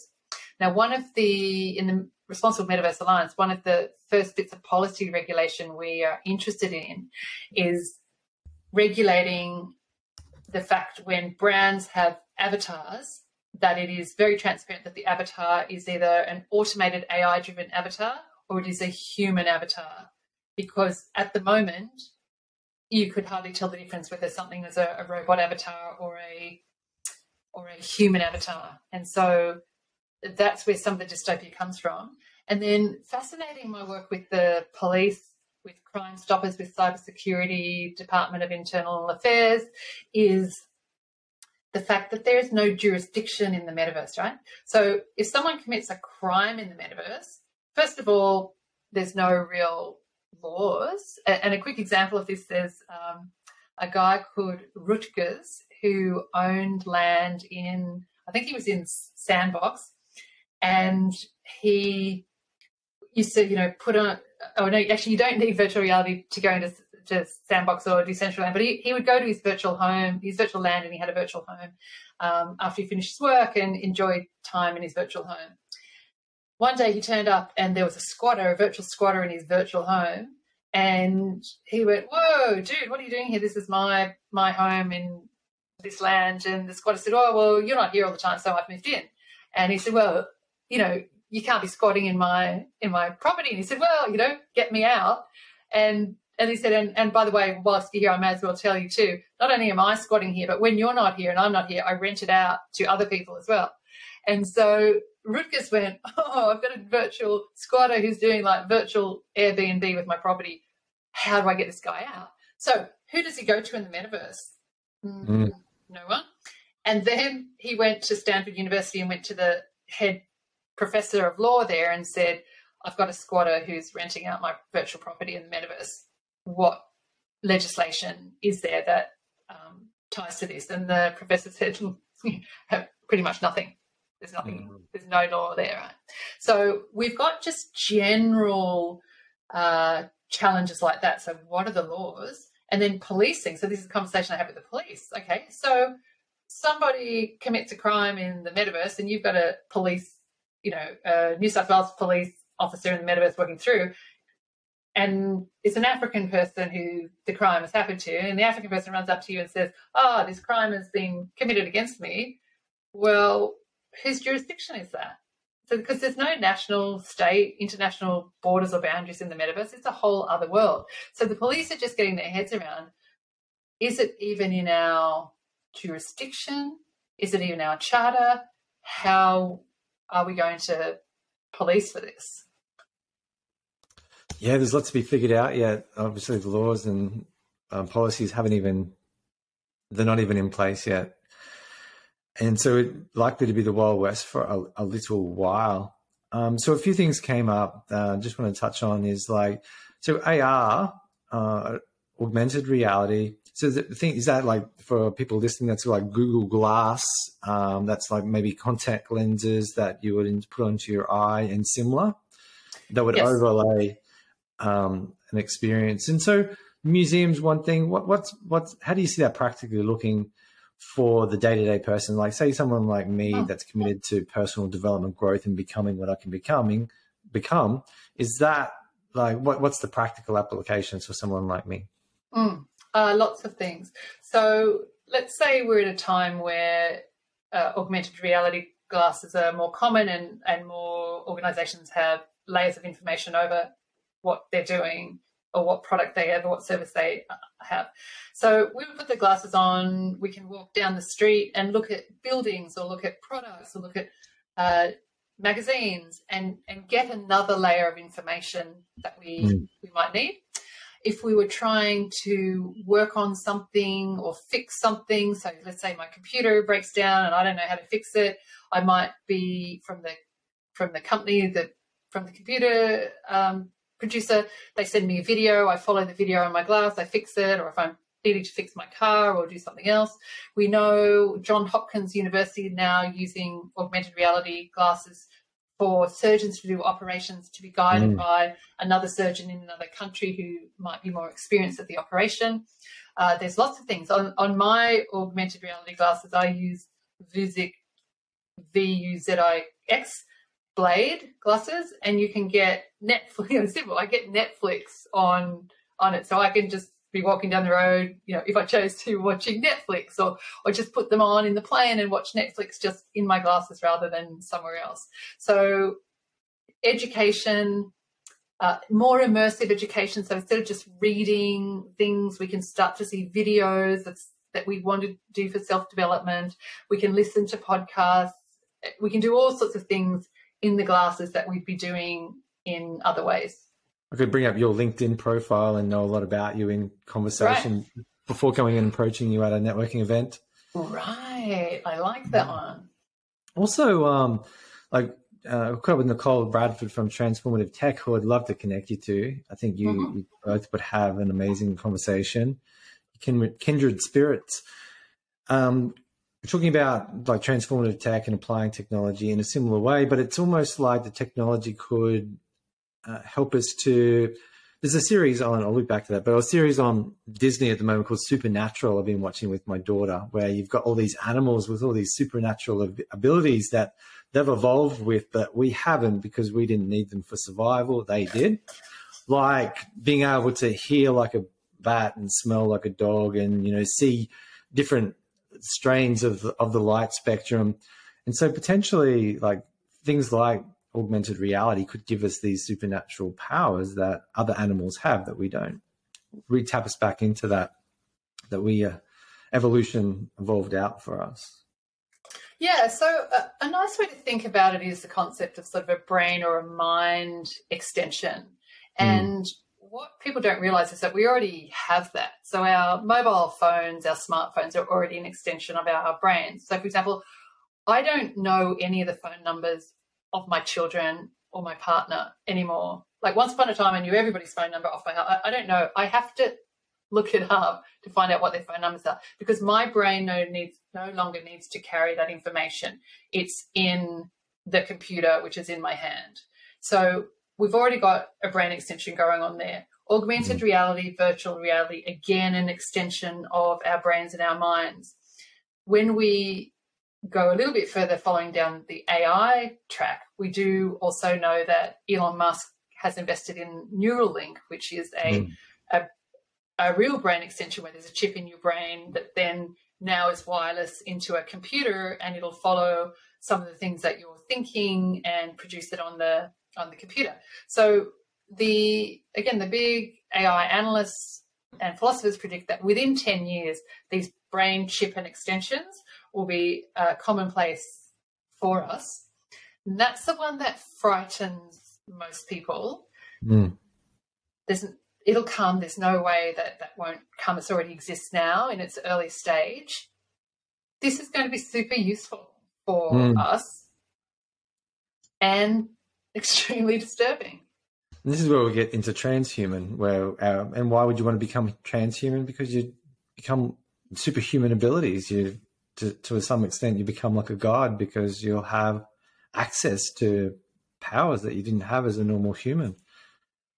Now, in the Responsible Metaverse Alliance, one of the first bits of policy regulation we are interested in is regulating the fact when brands have avatars, that it is very transparent that the avatar is either an automated AI-driven avatar or it is a human avatar. Because at the moment, you could hardly tell the difference whether something is a robot avatar or a human avatar. And so that's where some of the dystopia comes from. And then fascinating my work with the police, with Crime Stoppers, with cybersecurity, Department of Internal Affairs, is the fact that there is no jurisdiction in the metaverse, right? So if someone commits a crime in the metaverse, first of all, there's no real laws. And a quick example of this, there's a guy called Rutgers who owned land in, I think he was in Sandbox, and he used to, put on, oh no, actually you don't need virtual reality to go into Sandbox or Decentraland, but he would go to his virtual home, his virtual land, and he had a virtual home after he finished his work and enjoyed time in his virtual home. One day he turned up and there was a virtual squatter in his virtual home, and he went, "Whoa, dude, what are you doing here? This is my home in this land." And the squatter said, "Oh, well, you're not here all the time, so I've moved in." And he said, "Well, you can't be squatting in my property." And he said, "Well, get me out." And he said, and by the way, whilst you're here, I may as well tell you too, not only am I squatting here, but when you're not here and I'm not here, I rent it out to other people as well. And so Rutgers went, "Oh, I've got a virtual squatter who's doing like virtual Airbnb with my property. How do I get this guy out?" So who does he go to in the metaverse? No one. And then he went to Stanford University and went to the head professor of law there and said, "I've got a squatter who's renting out my virtual property in the metaverse. What legislation is there that ties to this?" And the professor said, "Pretty much nothing. There's nothing. There's no law there." Right? So we've got just general challenges like that. So what are the laws? And then policing. So this is a conversation I have with the police. Okay, so somebody commits a crime in the metaverse and you've got a police, a New South Wales police officer in the metaverse working through, and it's an African person who the crime has happened to, and the African person runs up to you and says, "Oh, this crime has been committed against me." Well, whose jurisdiction is that? So, because there's no national, state, international borders or boundaries in the metaverse, it's a whole other world. So the police are just getting their heads around, is it even in our jurisdiction? Is it even our charter? How are we going to police for this?
Yeah, there's lots to be figured out yet. Obviously, the laws and policies they're not even in place yet. And so it's likely to be the Wild West for a little while. So a few things came up. Just want to touch on is so AR, augmented reality. So the thing is that for people listening, that's like Google Glass. That's like maybe contact lenses that you would put onto your eye and similar that would overlay an experience. And so museums, one thing, how do you see that practically looking for the day-to-day person? Like say someone like me that's committed to personal development, growth, and becoming what I can become, is that what's the practical applications for someone like me?
Lots of things. So let's say we're at a time where augmented reality glasses are more common and more organizations have layers of information over what they're doing or what product they have or what service they have. So we would put the glasses on, we can walk down the street and look at buildings or look at products or look at magazines and get another layer of information that we might need. If we were trying to work on something or fix something, so let's say my computer breaks down and I don't know how to fix it, I might be from the company, from the computer producer, they send me a video, I follow the video on my glass, I fix it, or if I'm needing to fix my car or do something else. We know Johns Hopkins University now using augmented reality glasses for surgeons to do operations to be guided by another surgeon in another country who might be more experienced at the operation. There's lots of things. On my augmented reality glasses, I use Vuzix, VUZIX Blade glasses, and you can get Netflix. Simple. I get Netflix on it, so I can just be walking down the road, if I chose to, watching Netflix, or just put them on in the plane and watch Netflix just in my glasses rather than somewhere else. So education, more immersive education. So instead of just reading things, we can start to see videos that we want to do for self-development. We can listen to podcasts. We can do all sorts of things in the glasses that we'd be doing in other ways.
I could bring up your LinkedIn profile and know a lot about you in conversation before coming and approaching you at a networking event.
Right. I like that one.
Also, I caught up with Nicole Bradford from Transformative Tech, who I'd love to connect you to. I think you both would have an amazing conversation. Kindred spirits. We're talking about like transformative tech and applying technology in a similar way, but it's almost like the technology could help us to. There's a series on, I'll look back to that, but a series on Disney at the moment called Supernatural I've been watching with my daughter, where you've got all these animals with all these supernatural abilities that they've evolved with, but we haven't because we didn't need them for survival. They did. Like being able to hear like a bat and smell like a dog and, see different strains of the light spectrum. And so potentially like things like augmented reality could give us these supernatural powers that other animals have that we don't. Really tap us back into that we evolution evolved out for us.
Yeah, so a nice way to think about it is the concept of sort of a brain or a mind extension. And what people don't realize is that we already have that. So our mobile phones, our smartphones are already an extension of our brains. So, for example, I don't know any of the phone numbers of my children or my partner anymore. Like once upon a time, I knew everybody's phone number off by heart. I don't know. I have to look it up to find out what their phone numbers are because my brain no longer needs to carry that information. It's in the computer, which is in my hand. So we've already got a brain extension going on there. Augmented reality, virtual reality, again, an extension of our brains and our minds. When we go a little bit further following down the AI track, we do also know that Elon Musk has invested in Neuralink, which is a real brain extension where there's a chip in your brain that then now is wireless into a computer and it'll follow some of the things that you're thinking and produce it on the computer. So the big AI analysts and philosophers predict that within 10 years, these brain chip and extensions will be commonplace for us. And that's the one that frightens most people. It'll come. There's no way that won't come. It already exists now in its early stage. This is going to be super useful for us and extremely disturbing.
And this is where we get into transhuman, and why would you want to become transhuman? Because you become superhuman abilities. To some extent, you become like a god because you'll have access to powers that you didn't have as a normal human.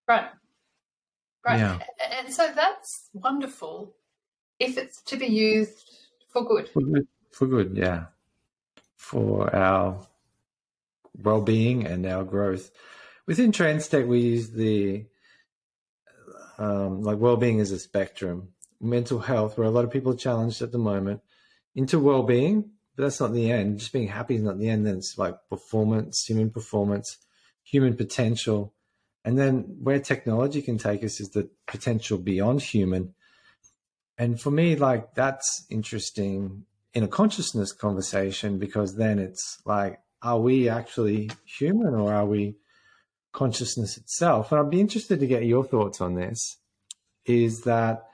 Right.
Yeah.
And so that's wonderful if it's to be used for good.
For good, yeah. For our well-being and our growth. Within trans tech, we use the well-being as a spectrum. Mental health, where a lot of people are challenged at the moment, into well-being, but that's not the end. Just being happy is not the end. Then it's like performance, human potential. And then where technology can take us is the potential beyond human. And for me, like that's interesting in a consciousness conversation, because then it's like are we actually human, or are we consciousness itself? And I'd be interested to get your thoughts on this. Is that,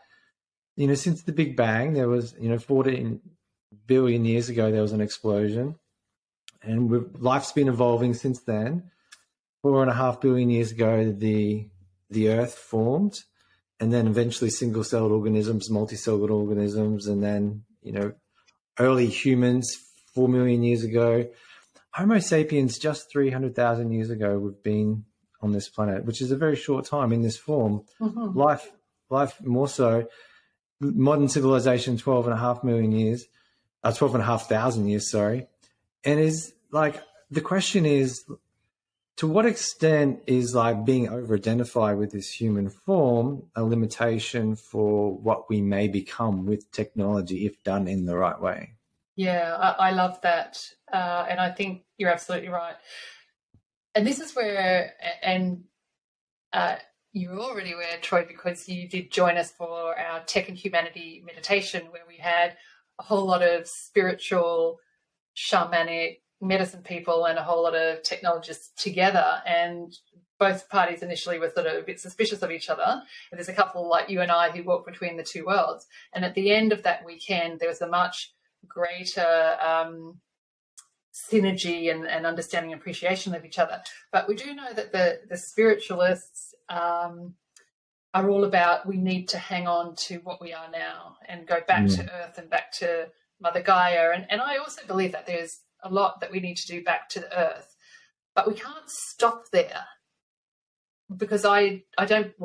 since the Big Bang, there was, 14 billion years ago, there was an explosion, and life's been evolving since then. 4.5 billion years ago, the Earth formed, and then eventually single-celled organisms, multicellular organisms, and then, early humans 4 million years ago. Homo sapiens, just 300,000 years ago, we've been on this planet, which is a very short time in this form.
Mm-hmm.
Life more so. Modern civilization, 12,500 years, sorry. And is like, the question is, to what extent is like being over-identified with this human form a limitation for what we may become with technology if done in the right way?
Yeah, I love that. And I think you're absolutely right. And this is where, you're already aware, Troy, because you did join us for our Tech and Humanity meditation, where we had a whole lot of spiritual, shamanic, medicine people and a whole lot of technologists together. And both parties initially were sort of a bit suspicious of each other. And there's a couple like you and I who walk between the two worlds. And at the end of that weekend, there was a much greater synergy and understanding and appreciation of each other. But we do know that the spiritualists are all about, we need to hang on to what we are now and go back to Earth and back to Mother Gaia. And I also believe that there's a lot that we need to do back to the Earth. But we can't stop there, because I don't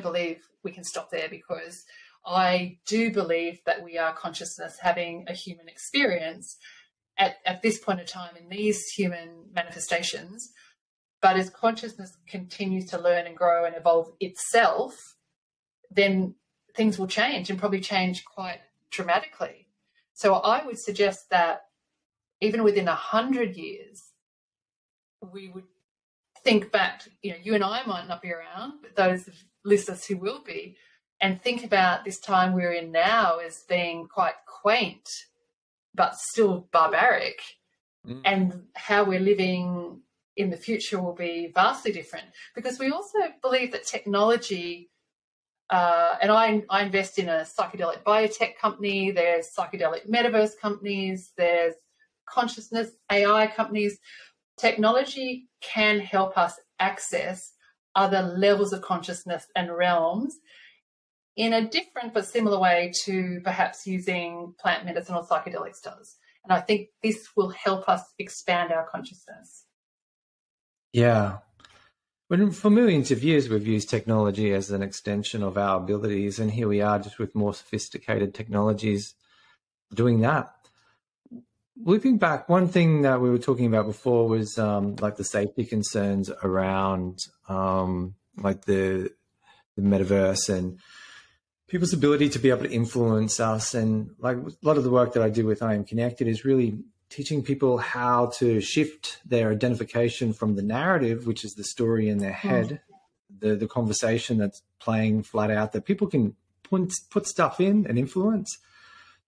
believe we can stop there, because I do believe that we are consciousness having a human experience at this point in time in these human manifestations. But as consciousness continues to learn and grow and evolve itself, then things will change, and probably change quite dramatically. So I would suggest that even within 100 years, we would think back, you and I might not be around, but those listeners who will be, and think about this time we're in now as being quite quaint, but still barbaric, and how we're living in the future will be vastly different. Because we also believe that technology, and I invest in a psychedelic biotech company, there's psychedelic metaverse companies, there's consciousness AI companies. Technology can help us access other levels of consciousness and realms in a different but similar way to perhaps using plant medicine or psychedelics does. And I think this will help us expand our consciousness.
Yeah. But for millions of years, we've used technology as an extension of our abilities, and here we are just with more sophisticated technologies doing that. Looking back, one thing that we were talking about before was like the safety concerns around like the metaverse and people's ability to be able to influence us. And like a lot of the work that I do with I Am Connected is really teaching people how to shift their identification from the narrative, which is the story in their head, the conversation that's playing flat out that people can put stuff in and influence,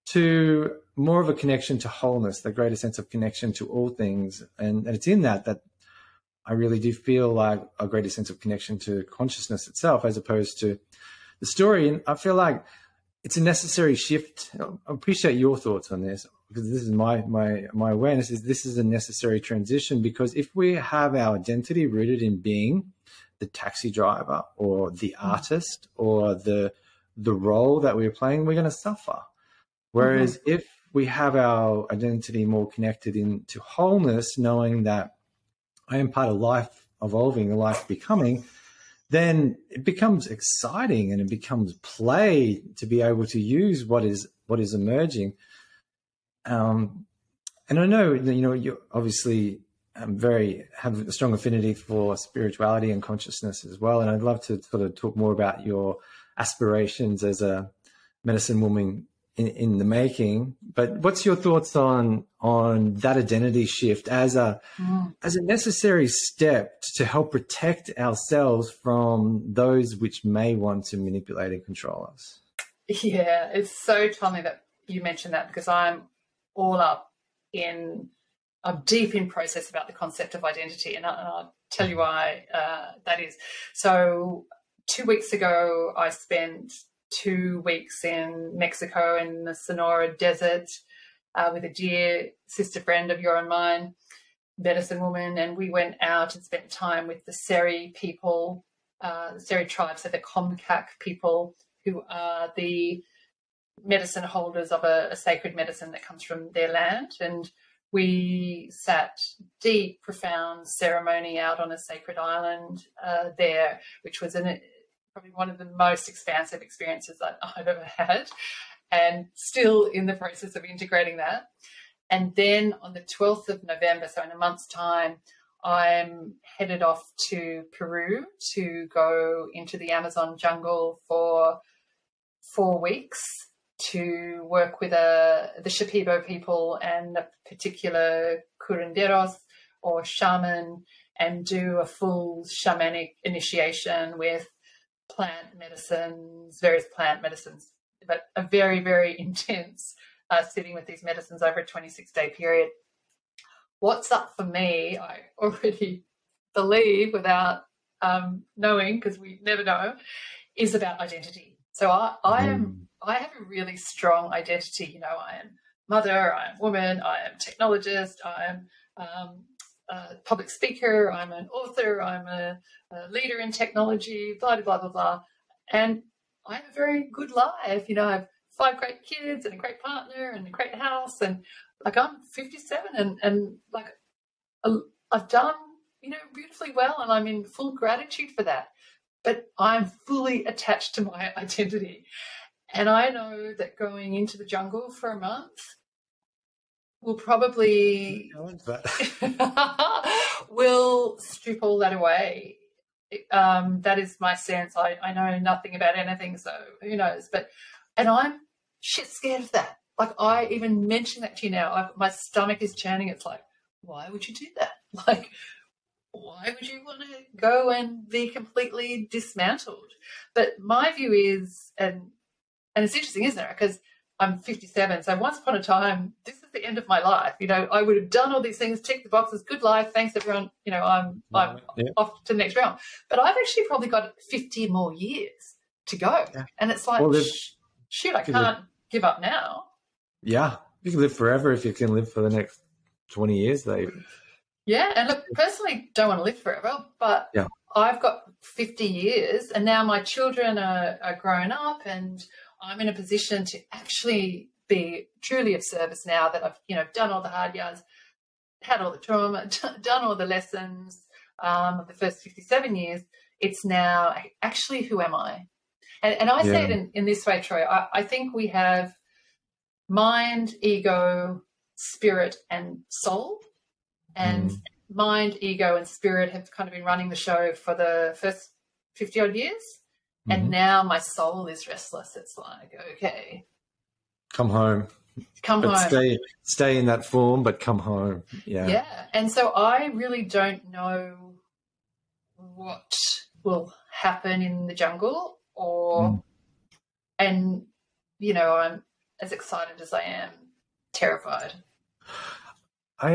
to more of a connection to wholeness, the greater sense of connection to all things. And it's in that I really do feel like a greater sense of connection to consciousness itself, as opposed to the story. And I feel like it's a necessary shift. I appreciate your thoughts on this, because this is my awareness is this is a necessary transition, because if we have our identity rooted in being the taxi driver or the artist or the role that we're playing, we're going to suffer. Whereas if we have our identity more connected into wholeness, knowing that I am part of life evolving, life becoming, then it becomes exciting and it becomes play to be able to use what is emerging. And I know that, you obviously have a strong affinity for spirituality and consciousness as well. And I'd love to sort of talk more about your aspirations as a medicine woman in the making. But what's your thoughts on that identity shift as a necessary step to help protect ourselves from those which may want to manipulate and control us?
Yeah, it's so timely that you mentioned that, because I'm all up in I'm deep in process about the concept of identity, and I'll tell you why that is. So 2 weeks ago, I spent 2 weeks in Mexico in the Sonora Desert with a dear sister friend of yours and mine, medicine woman, and we went out and spent time with the Seri people, the Seri tribe, so the Comcac people, who are the medicine holders of a sacred medicine that comes from their land. And we sat deep, profound ceremony out on a sacred island there, which was probably one of the most expansive experiences that I've ever had, and still in the process of integrating that. And then on the 12th of November, so in a month's time, I'm headed off to Peru to go into the Amazon jungle for 4 weeks to work with the Shipibo people and a particular curanderos or shaman, and do a full shamanic initiation with plant medicines, various plant medicines, but a very, very intense sitting with these medicines over a 26-day period. What's up for me, I already believe without knowing, because we never know, is about identity. So I have a really strong identity. You know, I am mother, I am woman, I am technologist, I am a public speaker, I'm an author, I'm a leader in technology, blah, blah, blah, blah. And I have a very good life. You know, I have 5 great kids and a great partner and a great house. And like, I'm 57 and like I've done, you know, beautifully well, and I'm in full gratitude for that. But I'm fully attached to my identity. And I know that going into the jungle for a month will probably will strip all that away. That is my sense. I know nothing about anything, so who knows? And I'm shit scared of that. Like, I even mention that to you now, my stomach is churning. It's like, why would you do that? Like, why would you want to go and be completely dismantled? But my view is, and it's interesting, isn't it? Because I'm 57, so once upon a time, this is the end of my life. You know, I would have done all these things, ticked the boxes, good life, thanks everyone. You know, I'm off to the next realm. But I've actually probably got 50 more years to go, and it's like, well, shoot, I can't give up now.
Yeah, you can live forever if you can live for the next 20 years, though.
Yeah, and look, personally, don't want to live forever, but yeah. I've got 50 years, and now my children are grown up, and I'm in a position to actually be truly of service now that I've, you know, done all the hard yards, had all the trauma, done all the lessons of the first 57 years. It's now actually, who am I? And I say it in this way, Troy. I think we have mind, ego, spirit, and soul. And mind, ego, and spirit have kind of been running the show for the first 50-odd years. And now my soul is restless. It's like, okay,
come home.
Come home.
Stay in that form, but come home. Yeah.
Yeah. And so I really don't know what will happen in the jungle, and, you know, I'm as excited as I am terrified.
I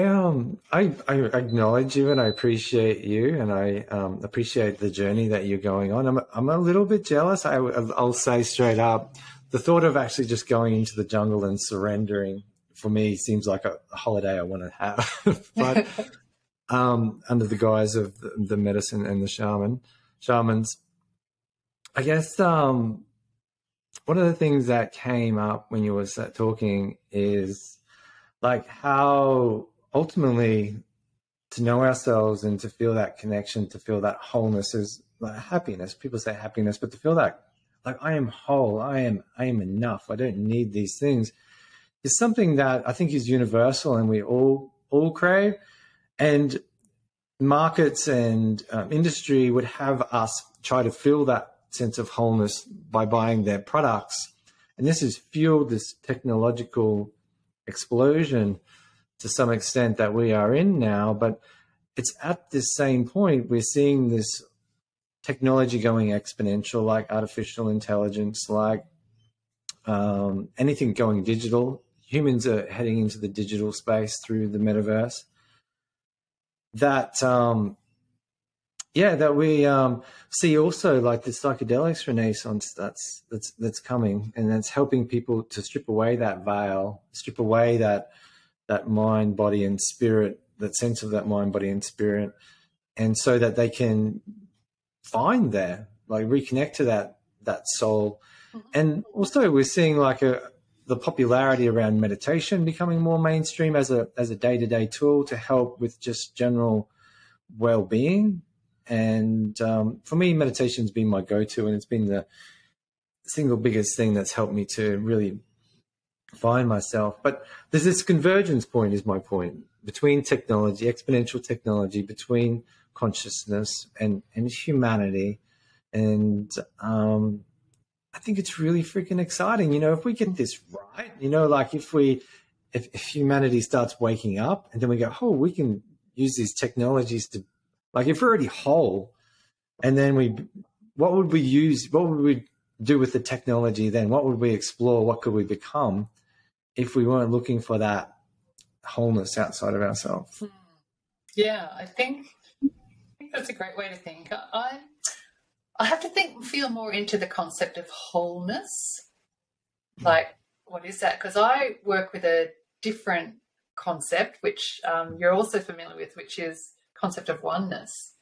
acknowledge you, and I appreciate you, and I appreciate the journey that you're going on. I'm a little bit jealous. I'll say straight up, the thought of actually just going into the jungle and surrendering for me seems like a holiday I want to have. But under the guise of the medicine and the shamans, I guess one of the things that came up when you were talking is like how ultimately to know ourselves and to feel that connection, to feel that wholeness is like happiness. People say happiness, but to feel that like I am whole, I am enough, I don't need these things, is something that I think is universal and we all crave. And markets and industry would have us try to feel that sense of wholeness by buying their products. And this has fueled this technological explosion to some extent that we are in now. But it's at this same point, we're seeing this technology going exponential, like artificial intelligence, like anything going digital. Humans are heading into the digital space through the metaverse. that that we see also, like the psychedelics renaissance that's coming, and that's helping people to strip away that veil, strip away that mind, body, and spirit, that sense of that mind, body, and spirit, and so that they can find reconnect to that soul. And also we're seeing the popularity around meditation becoming more mainstream as a day-to-day tool to help with just general well-being. And for me, meditation's been my go-to, and it's been the single biggest thing that's helped me to really find myself. But there's this convergence point, is my point, between technology, exponential technology, between consciousness and humanity. And I think it's really freaking exciting. If we get this right, if humanity starts waking up, and then we go, we can use these technologies to, if we're already whole, and then what would we do with the technology then? What would we explore? What could we become if we weren't looking for that wholeness outside of ourselves?
Yeah, I think that's a great way to think. I have to feel more into the concept of wholeness. What is that? Because I work with a different concept, which you're also familiar with, which is concept of oneness.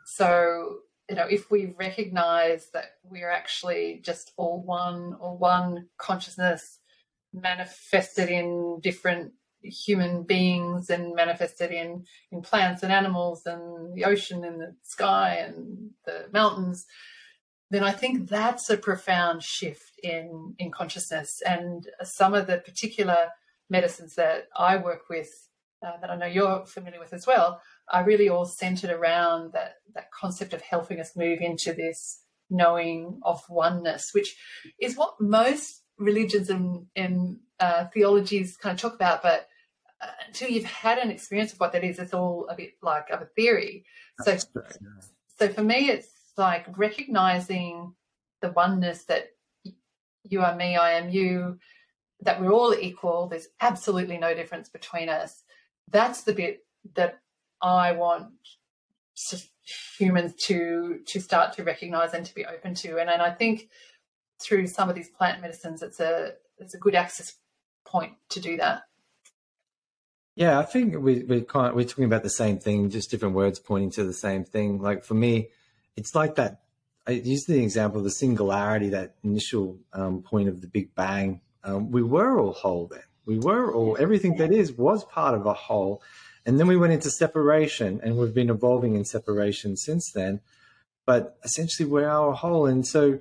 So, if we recognize that we're actually just all one, or one consciousness manifested in different human beings, and manifested in plants and animals and the ocean and the sky and the mountains, then I think that's a profound shift in consciousness. And some of the particular medicines that I work with, that I know you're familiar with as well, are really all centered around that concept of helping us move into this knowing of oneness, which is what most religions and theologies kind of talk about, but until you've had an experience of what that is, it's all a bit like of a theory. So for me, it's like recognizing the oneness, that you are me, I am you, that we're all equal. There's absolutely no difference between us. That's the bit that I want humans to start to recognize and to be open to. And I think through some of these plant medicines, it's a good access point to do that.
Yeah, I think we're talking about the same thing, just different words pointing to the same thing. Like for me, it's like that. I use the example of the singularity, that initial point of the Big Bang. We were all whole then. We were all, everything that was part of a whole. And then we went into separation, and we've been evolving in separation since then. But essentially we're our whole. And so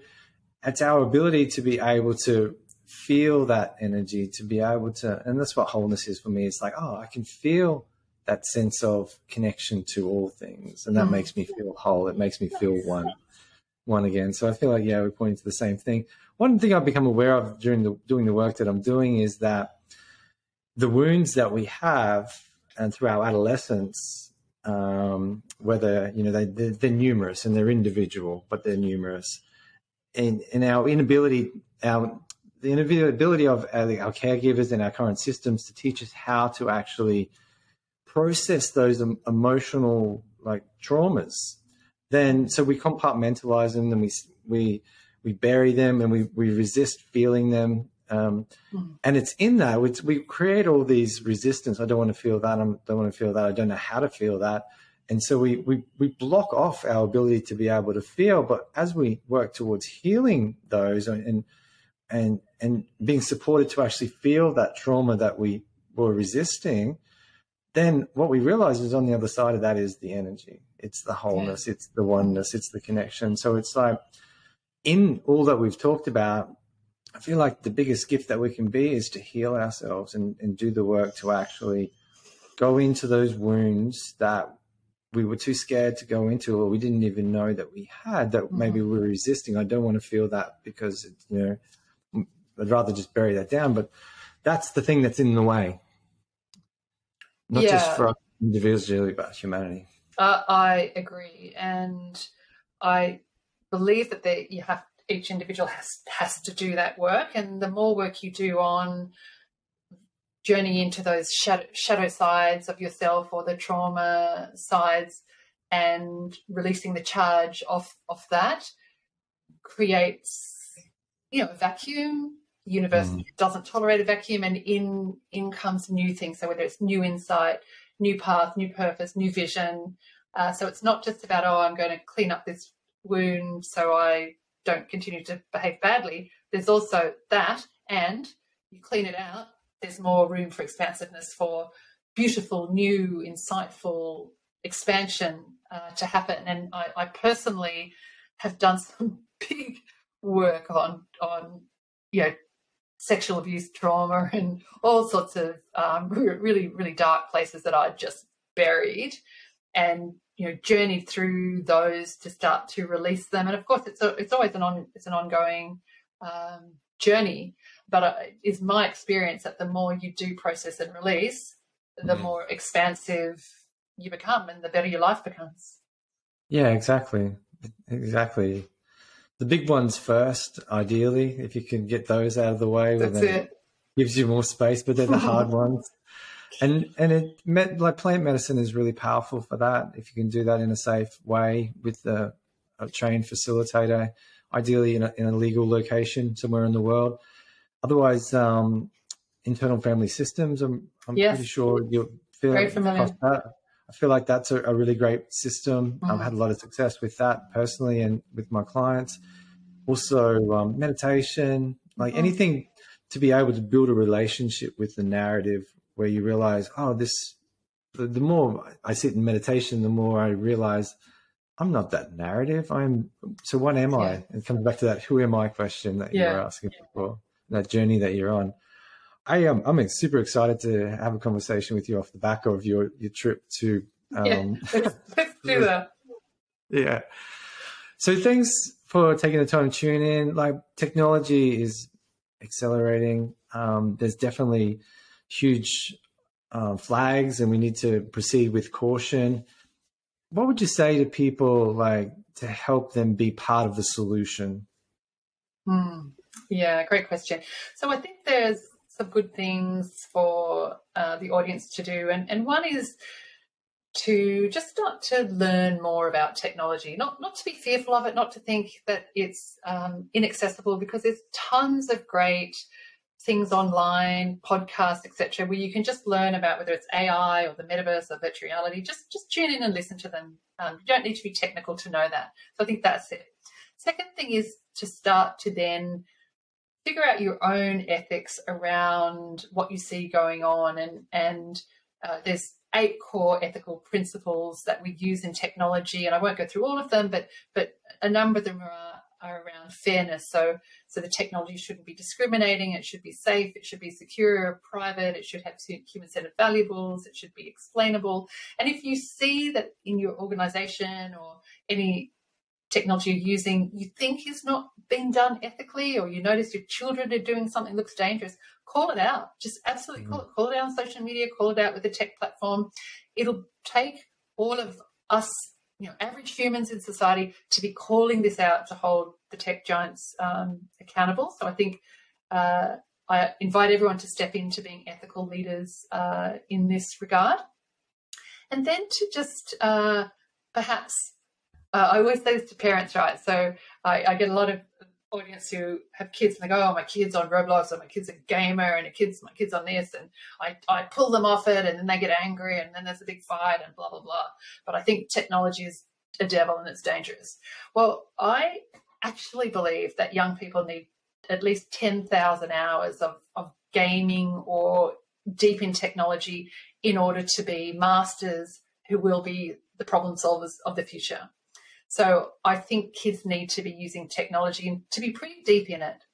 it's our ability to be able to feel that energy, to be able to, and that's what wholeness is for me. It's like, I can feel that sense of connection to all things, and that makes me feel whole. It makes me feel one again. So I feel like, we're pointing to the same thing. One thing I've become aware of during doing the work that I'm doing is that the wounds that we have, and through our adolescence, whether, they're numerous and they're individual, but they're numerous. And our inability, the inability of our caregivers and our current systems to teach us how to actually process those emotional traumas. Then, so we compartmentalize them, and we bury them, and we resist feeling them. And it's in that we create all these resistance. I don't want to feel that. I don't want to feel that. I don't know how to feel that. And so we block off our ability to be able to feel. But as we work towards healing those and being supported to actually feel that trauma that we were resisting, then what we realize is on the other side of that is the energy. It's the wholeness, it's the oneness, it's the connection. So it's like, in all that we've talked about, I feel like the biggest gift that we can be is to heal ourselves and do the work to actually go into those wounds that we were too scared to go into, or we didn't even know that we had, that maybe we were resisting. I don't want to feel that because, I'd rather just bury that down. But that's the thing that's in the way. Not just for us individually, but humanity.
I agree. And I believe that each individual has to do that work. And the more work you do on journey into those shadow sides of yourself or the trauma sides, and releasing the charge of that creates, a vacuum. The universe doesn't tolerate a vacuum, and in comes new things. So whether it's new insight, new path, new purpose, new vision. So it's not just about, I'm going to clean up this wound so I don't continue to behave badly. There's also that, and you clean it out, there's more room for expansiveness, for beautiful, new, insightful expansion to happen. And I personally have done some big work on sexual abuse trauma and all sorts of really, really dark places that I just buried, and journeyed through those to start to release them. And of course, it's always an ongoing journey. But it's my experience that the more you do process and release, the more expansive you become, and the better your life becomes.
Yeah, exactly. The big ones first, ideally, if you can get those out of the way.
That's it.
Gives you more space, but they're the hard ones. And like plant medicine is really powerful for that. If you can do that in a safe way with a trained facilitator, ideally in a legal location somewhere in the world. Otherwise, internal family systems, I'm pretty sure you'll feel across that. I feel like that's a really great system. I've had a lot of success with that personally and with my clients. Also, meditation, like anything to be able to build a relationship with the narrative where you realize, the more I sit in meditation, the more I realize I'm not that narrative. So what am I? And it comes back to that who am I question that you were asking before, that journey that you're on. I'm super excited to have a conversation with you off the back of your trip to.
Let's do that.
Yeah. So thanks for taking the time to tune in. Like, technology is accelerating. There's definitely huge flags, and we need to proceed with caution. What would you say to people, like, to help them be part of the solution?
Yeah, great question. So I think there's some good things for the audience to do. And one is to just start to learn more about technology, not to be fearful of it, not to think that it's inaccessible, because there's tons of great things online, podcasts, etc., where you can just learn about whether it's AI or the metaverse or virtual reality. Just tune in and listen to them. You don't need to be technical to know that. So I think that's it. Second thing is to start to then figure out your own ethics around what you see going on. And there's 8 core ethical principles that we use in technology, and I won't go through all of them, but a number of them are around fairness. So the technology shouldn't be discriminating. It should be safe. It should be secure, private. It should have human-centered valuables. It should be explainable. And if you see that in your organization or any technology you're using you think is not being done ethically, or you notice your children are doing something that looks dangerous, call it out. Just absolutely call it out on social media, call it out with a tech platform. It'll take all of us, average humans in society, to be calling this out to hold the tech giants accountable. So I think I invite everyone to step into being ethical leaders in this regard. And then to just perhaps, I always say this to parents, right? So I get a lot of audience who have kids and they go, my kid's on Roblox, or my kid's a gamer, and my kid's on this, and I pull them off it, and then they get angry, and then there's a big fight and blah, blah, blah. But I think technology is a devil and it's dangerous. Well, I actually believe that young people need at least 10,000 hours of gaming or deep in technology in order to be masters who will be the problem solvers of the future. So I think kids need to be using technology and to be pretty deep in it.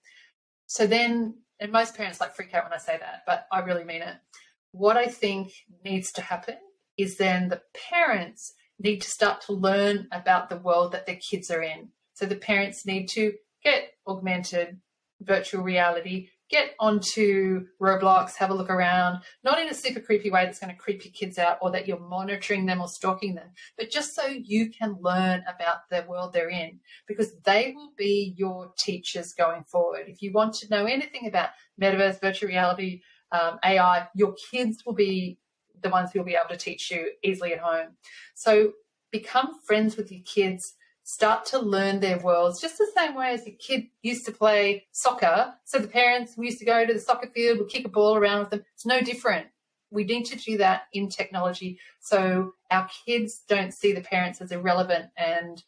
So then, and most parents freak out when I say that, but I really mean it. What I think needs to happen is then the parents need to start to learn about the world that their kids are in. So the parents need to get augmented virtual reality, get onto Roblox, have a look around, not in a super creepy way that's going to creep your kids out or that you're monitoring them or stalking them, but just so you can learn about the world they're in, because they will be your teachers going forward. If you want to know anything about metaverse, virtual reality, AI, your kids will be the ones who will be able to teach you easily at home. So become friends with your kids, start to learn their worlds, just the same way as your kid used to play soccer. So the parents, we used to go to the soccer field, we'd kick a ball around with them. It's no different. We need to do that in technology so our kids don't see the parents as irrelevant and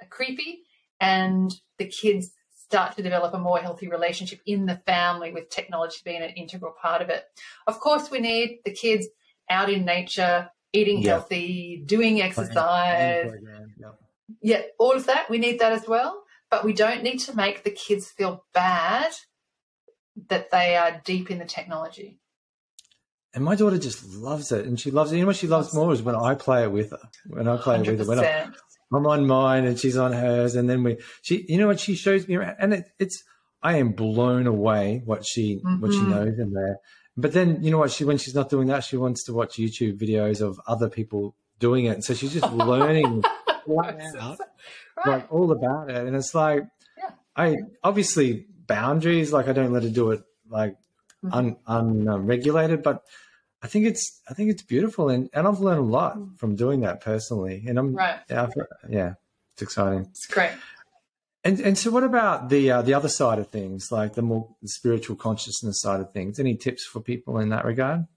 creepy, and the kids start to develop a more healthy relationship in the family with technology being an integral part of it. Of course, we need the kids out in nature, eating healthy, doing exercise. Yeah, all of that. We need that as well. But we don't need to make the kids feel bad that they are deep in the technology.
And my daughter just loves it. And she loves it. You know what she loves more is when I play it with her. When I play 100%. It with her. When I'm on mine and she's on hers. And then you know what, she shows me around. And I am blown away what she knows in there. But then, you know what, when she's not doing that, she wants to watch YouTube videos of other people doing it. So she's just learning like all about it. And it's like, I obviously boundaries, like I don't let her do it like unregulated, but I think it's beautiful. And I've learned a lot from doing that personally. And it's exciting.
It's great.
And so what about the other side of things, like the more spiritual consciousness side of things? Any tips for people in that regard?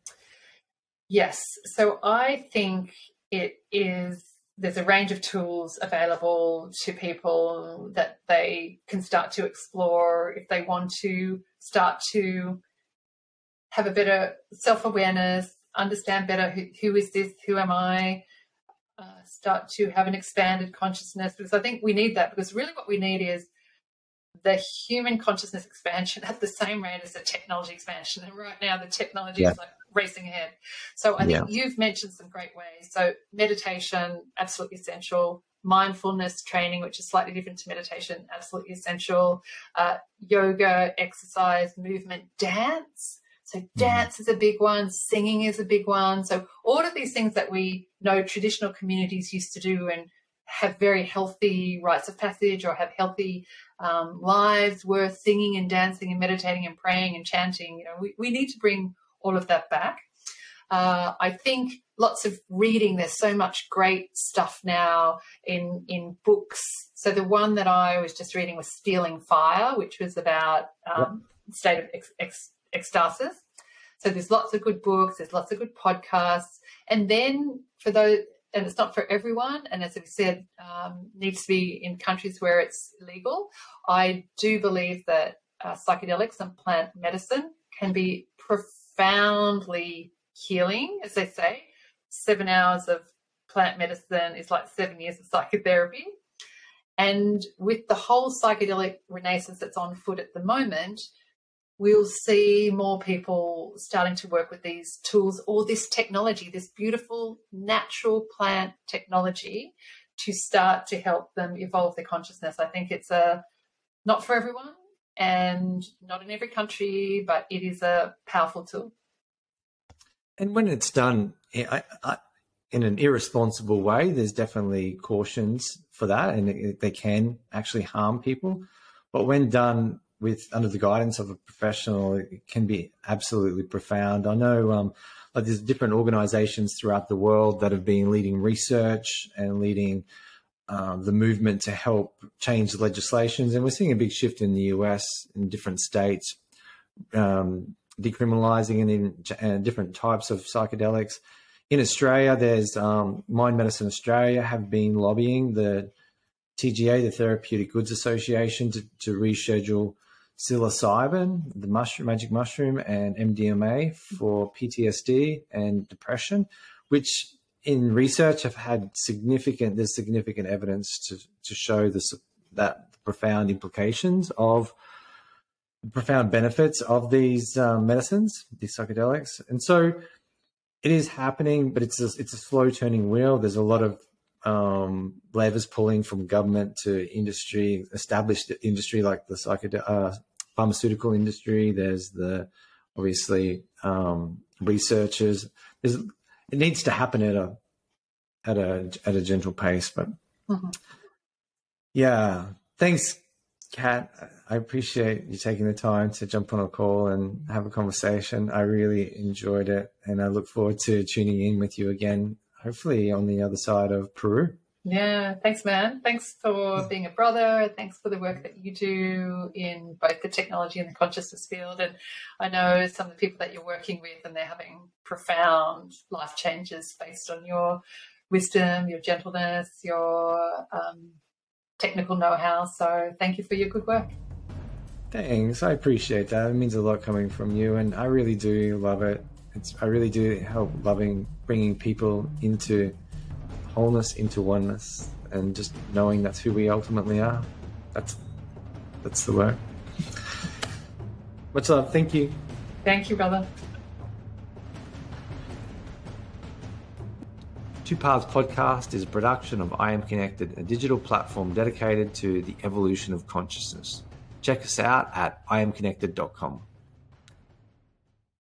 Yes. So I think there's a range of tools available to people that they can start to explore if they want to start to have a better self-awareness, understand better who is this, who am I, start to have an expanded consciousness, because I think we need that, because really what we need is the human consciousness expansion at the same rate as the technology expansion. And right now the technology is like racing ahead. So I think you've mentioned some great ways. So meditation, absolutely essential. Mindfulness training, which is slightly different to meditation, absolutely essential. Yoga, exercise, movement, dance. So dance is a big one, singing is a big one. So all of these things that we know traditional communities used to do and have very healthy rites of passage or have healthy lives were singing and dancing and meditating and praying and chanting. You know, we need to bring all of that back. I think lots of reading. There's so much great stuff now in books. So the one that I was just reading was Stealing Fire, which was about state of ecstasis. So there's lots of good books, there's lots of good podcasts. And then for those, and it's not for everyone, and as we said, needs to be in countries where it's legal. I do believe that psychedelics and plant medicine can be profoundly healing. As they say, 7 hours of plant medicine is like 7 years of psychotherapy. And with the whole psychedelic renaissance that's on foot at the moment, we'll see more people starting to work with these tools or this technology, this beautiful natural plant technology, to start to help them evolve their consciousness. I think it's not for everyone and not in every country, but it is a powerful tool.
And when it's done in an irresponsible way, there's definitely cautions for that, and they can actually harm people. But when done under the guidance of a professional, it can be absolutely profound. I know like there's different organizations throughout the world that have been leading research and leading the movement to help change the legislations. And we're seeing a big shift in the US in different states, decriminalizing and different types of psychedelics. In Australia, there's Mind Medicine Australia have been lobbying the TGA, the Therapeutic Goods Association, to reschedule psilocybin, the magic mushroom, and MDMA for PTSD and depression, which in research have had significant evidence to show that profound implications of profound benefits of these medicines, these psychedelics. And so it is happening, but it's a slow turning wheel. There's a lot of levers pulling from government to industry, established industry like the pharmaceutical industry. There's the obviously researchers. It needs to happen at a gentle pace, but yeah. Thanks, Kat, I appreciate you taking the time to jump on a call and have a conversation. I really enjoyed it, and I look forward to tuning in with you again, hopefully on the other side of Peru.
Yeah, thanks, man. Thanks for being a brother. Thanks for the work that you do in both the technology and the consciousness field. And I know some of the people that you're working with, and they're having profound life changes based on your wisdom, your gentleness, your technical know-how. So thank you for your good work.
Thanks. I appreciate that. It means a lot coming from you, and I really do love it. I really do help bringing people into wholeness, into oneness, and just knowing that's who we ultimately are. That's the work. Much love. Thank you.
Thank you, brother.
Two Paths Podcast is a production of I Am Connected, a digital platform dedicated to the evolution of consciousness. Check us out at iamconnected.com.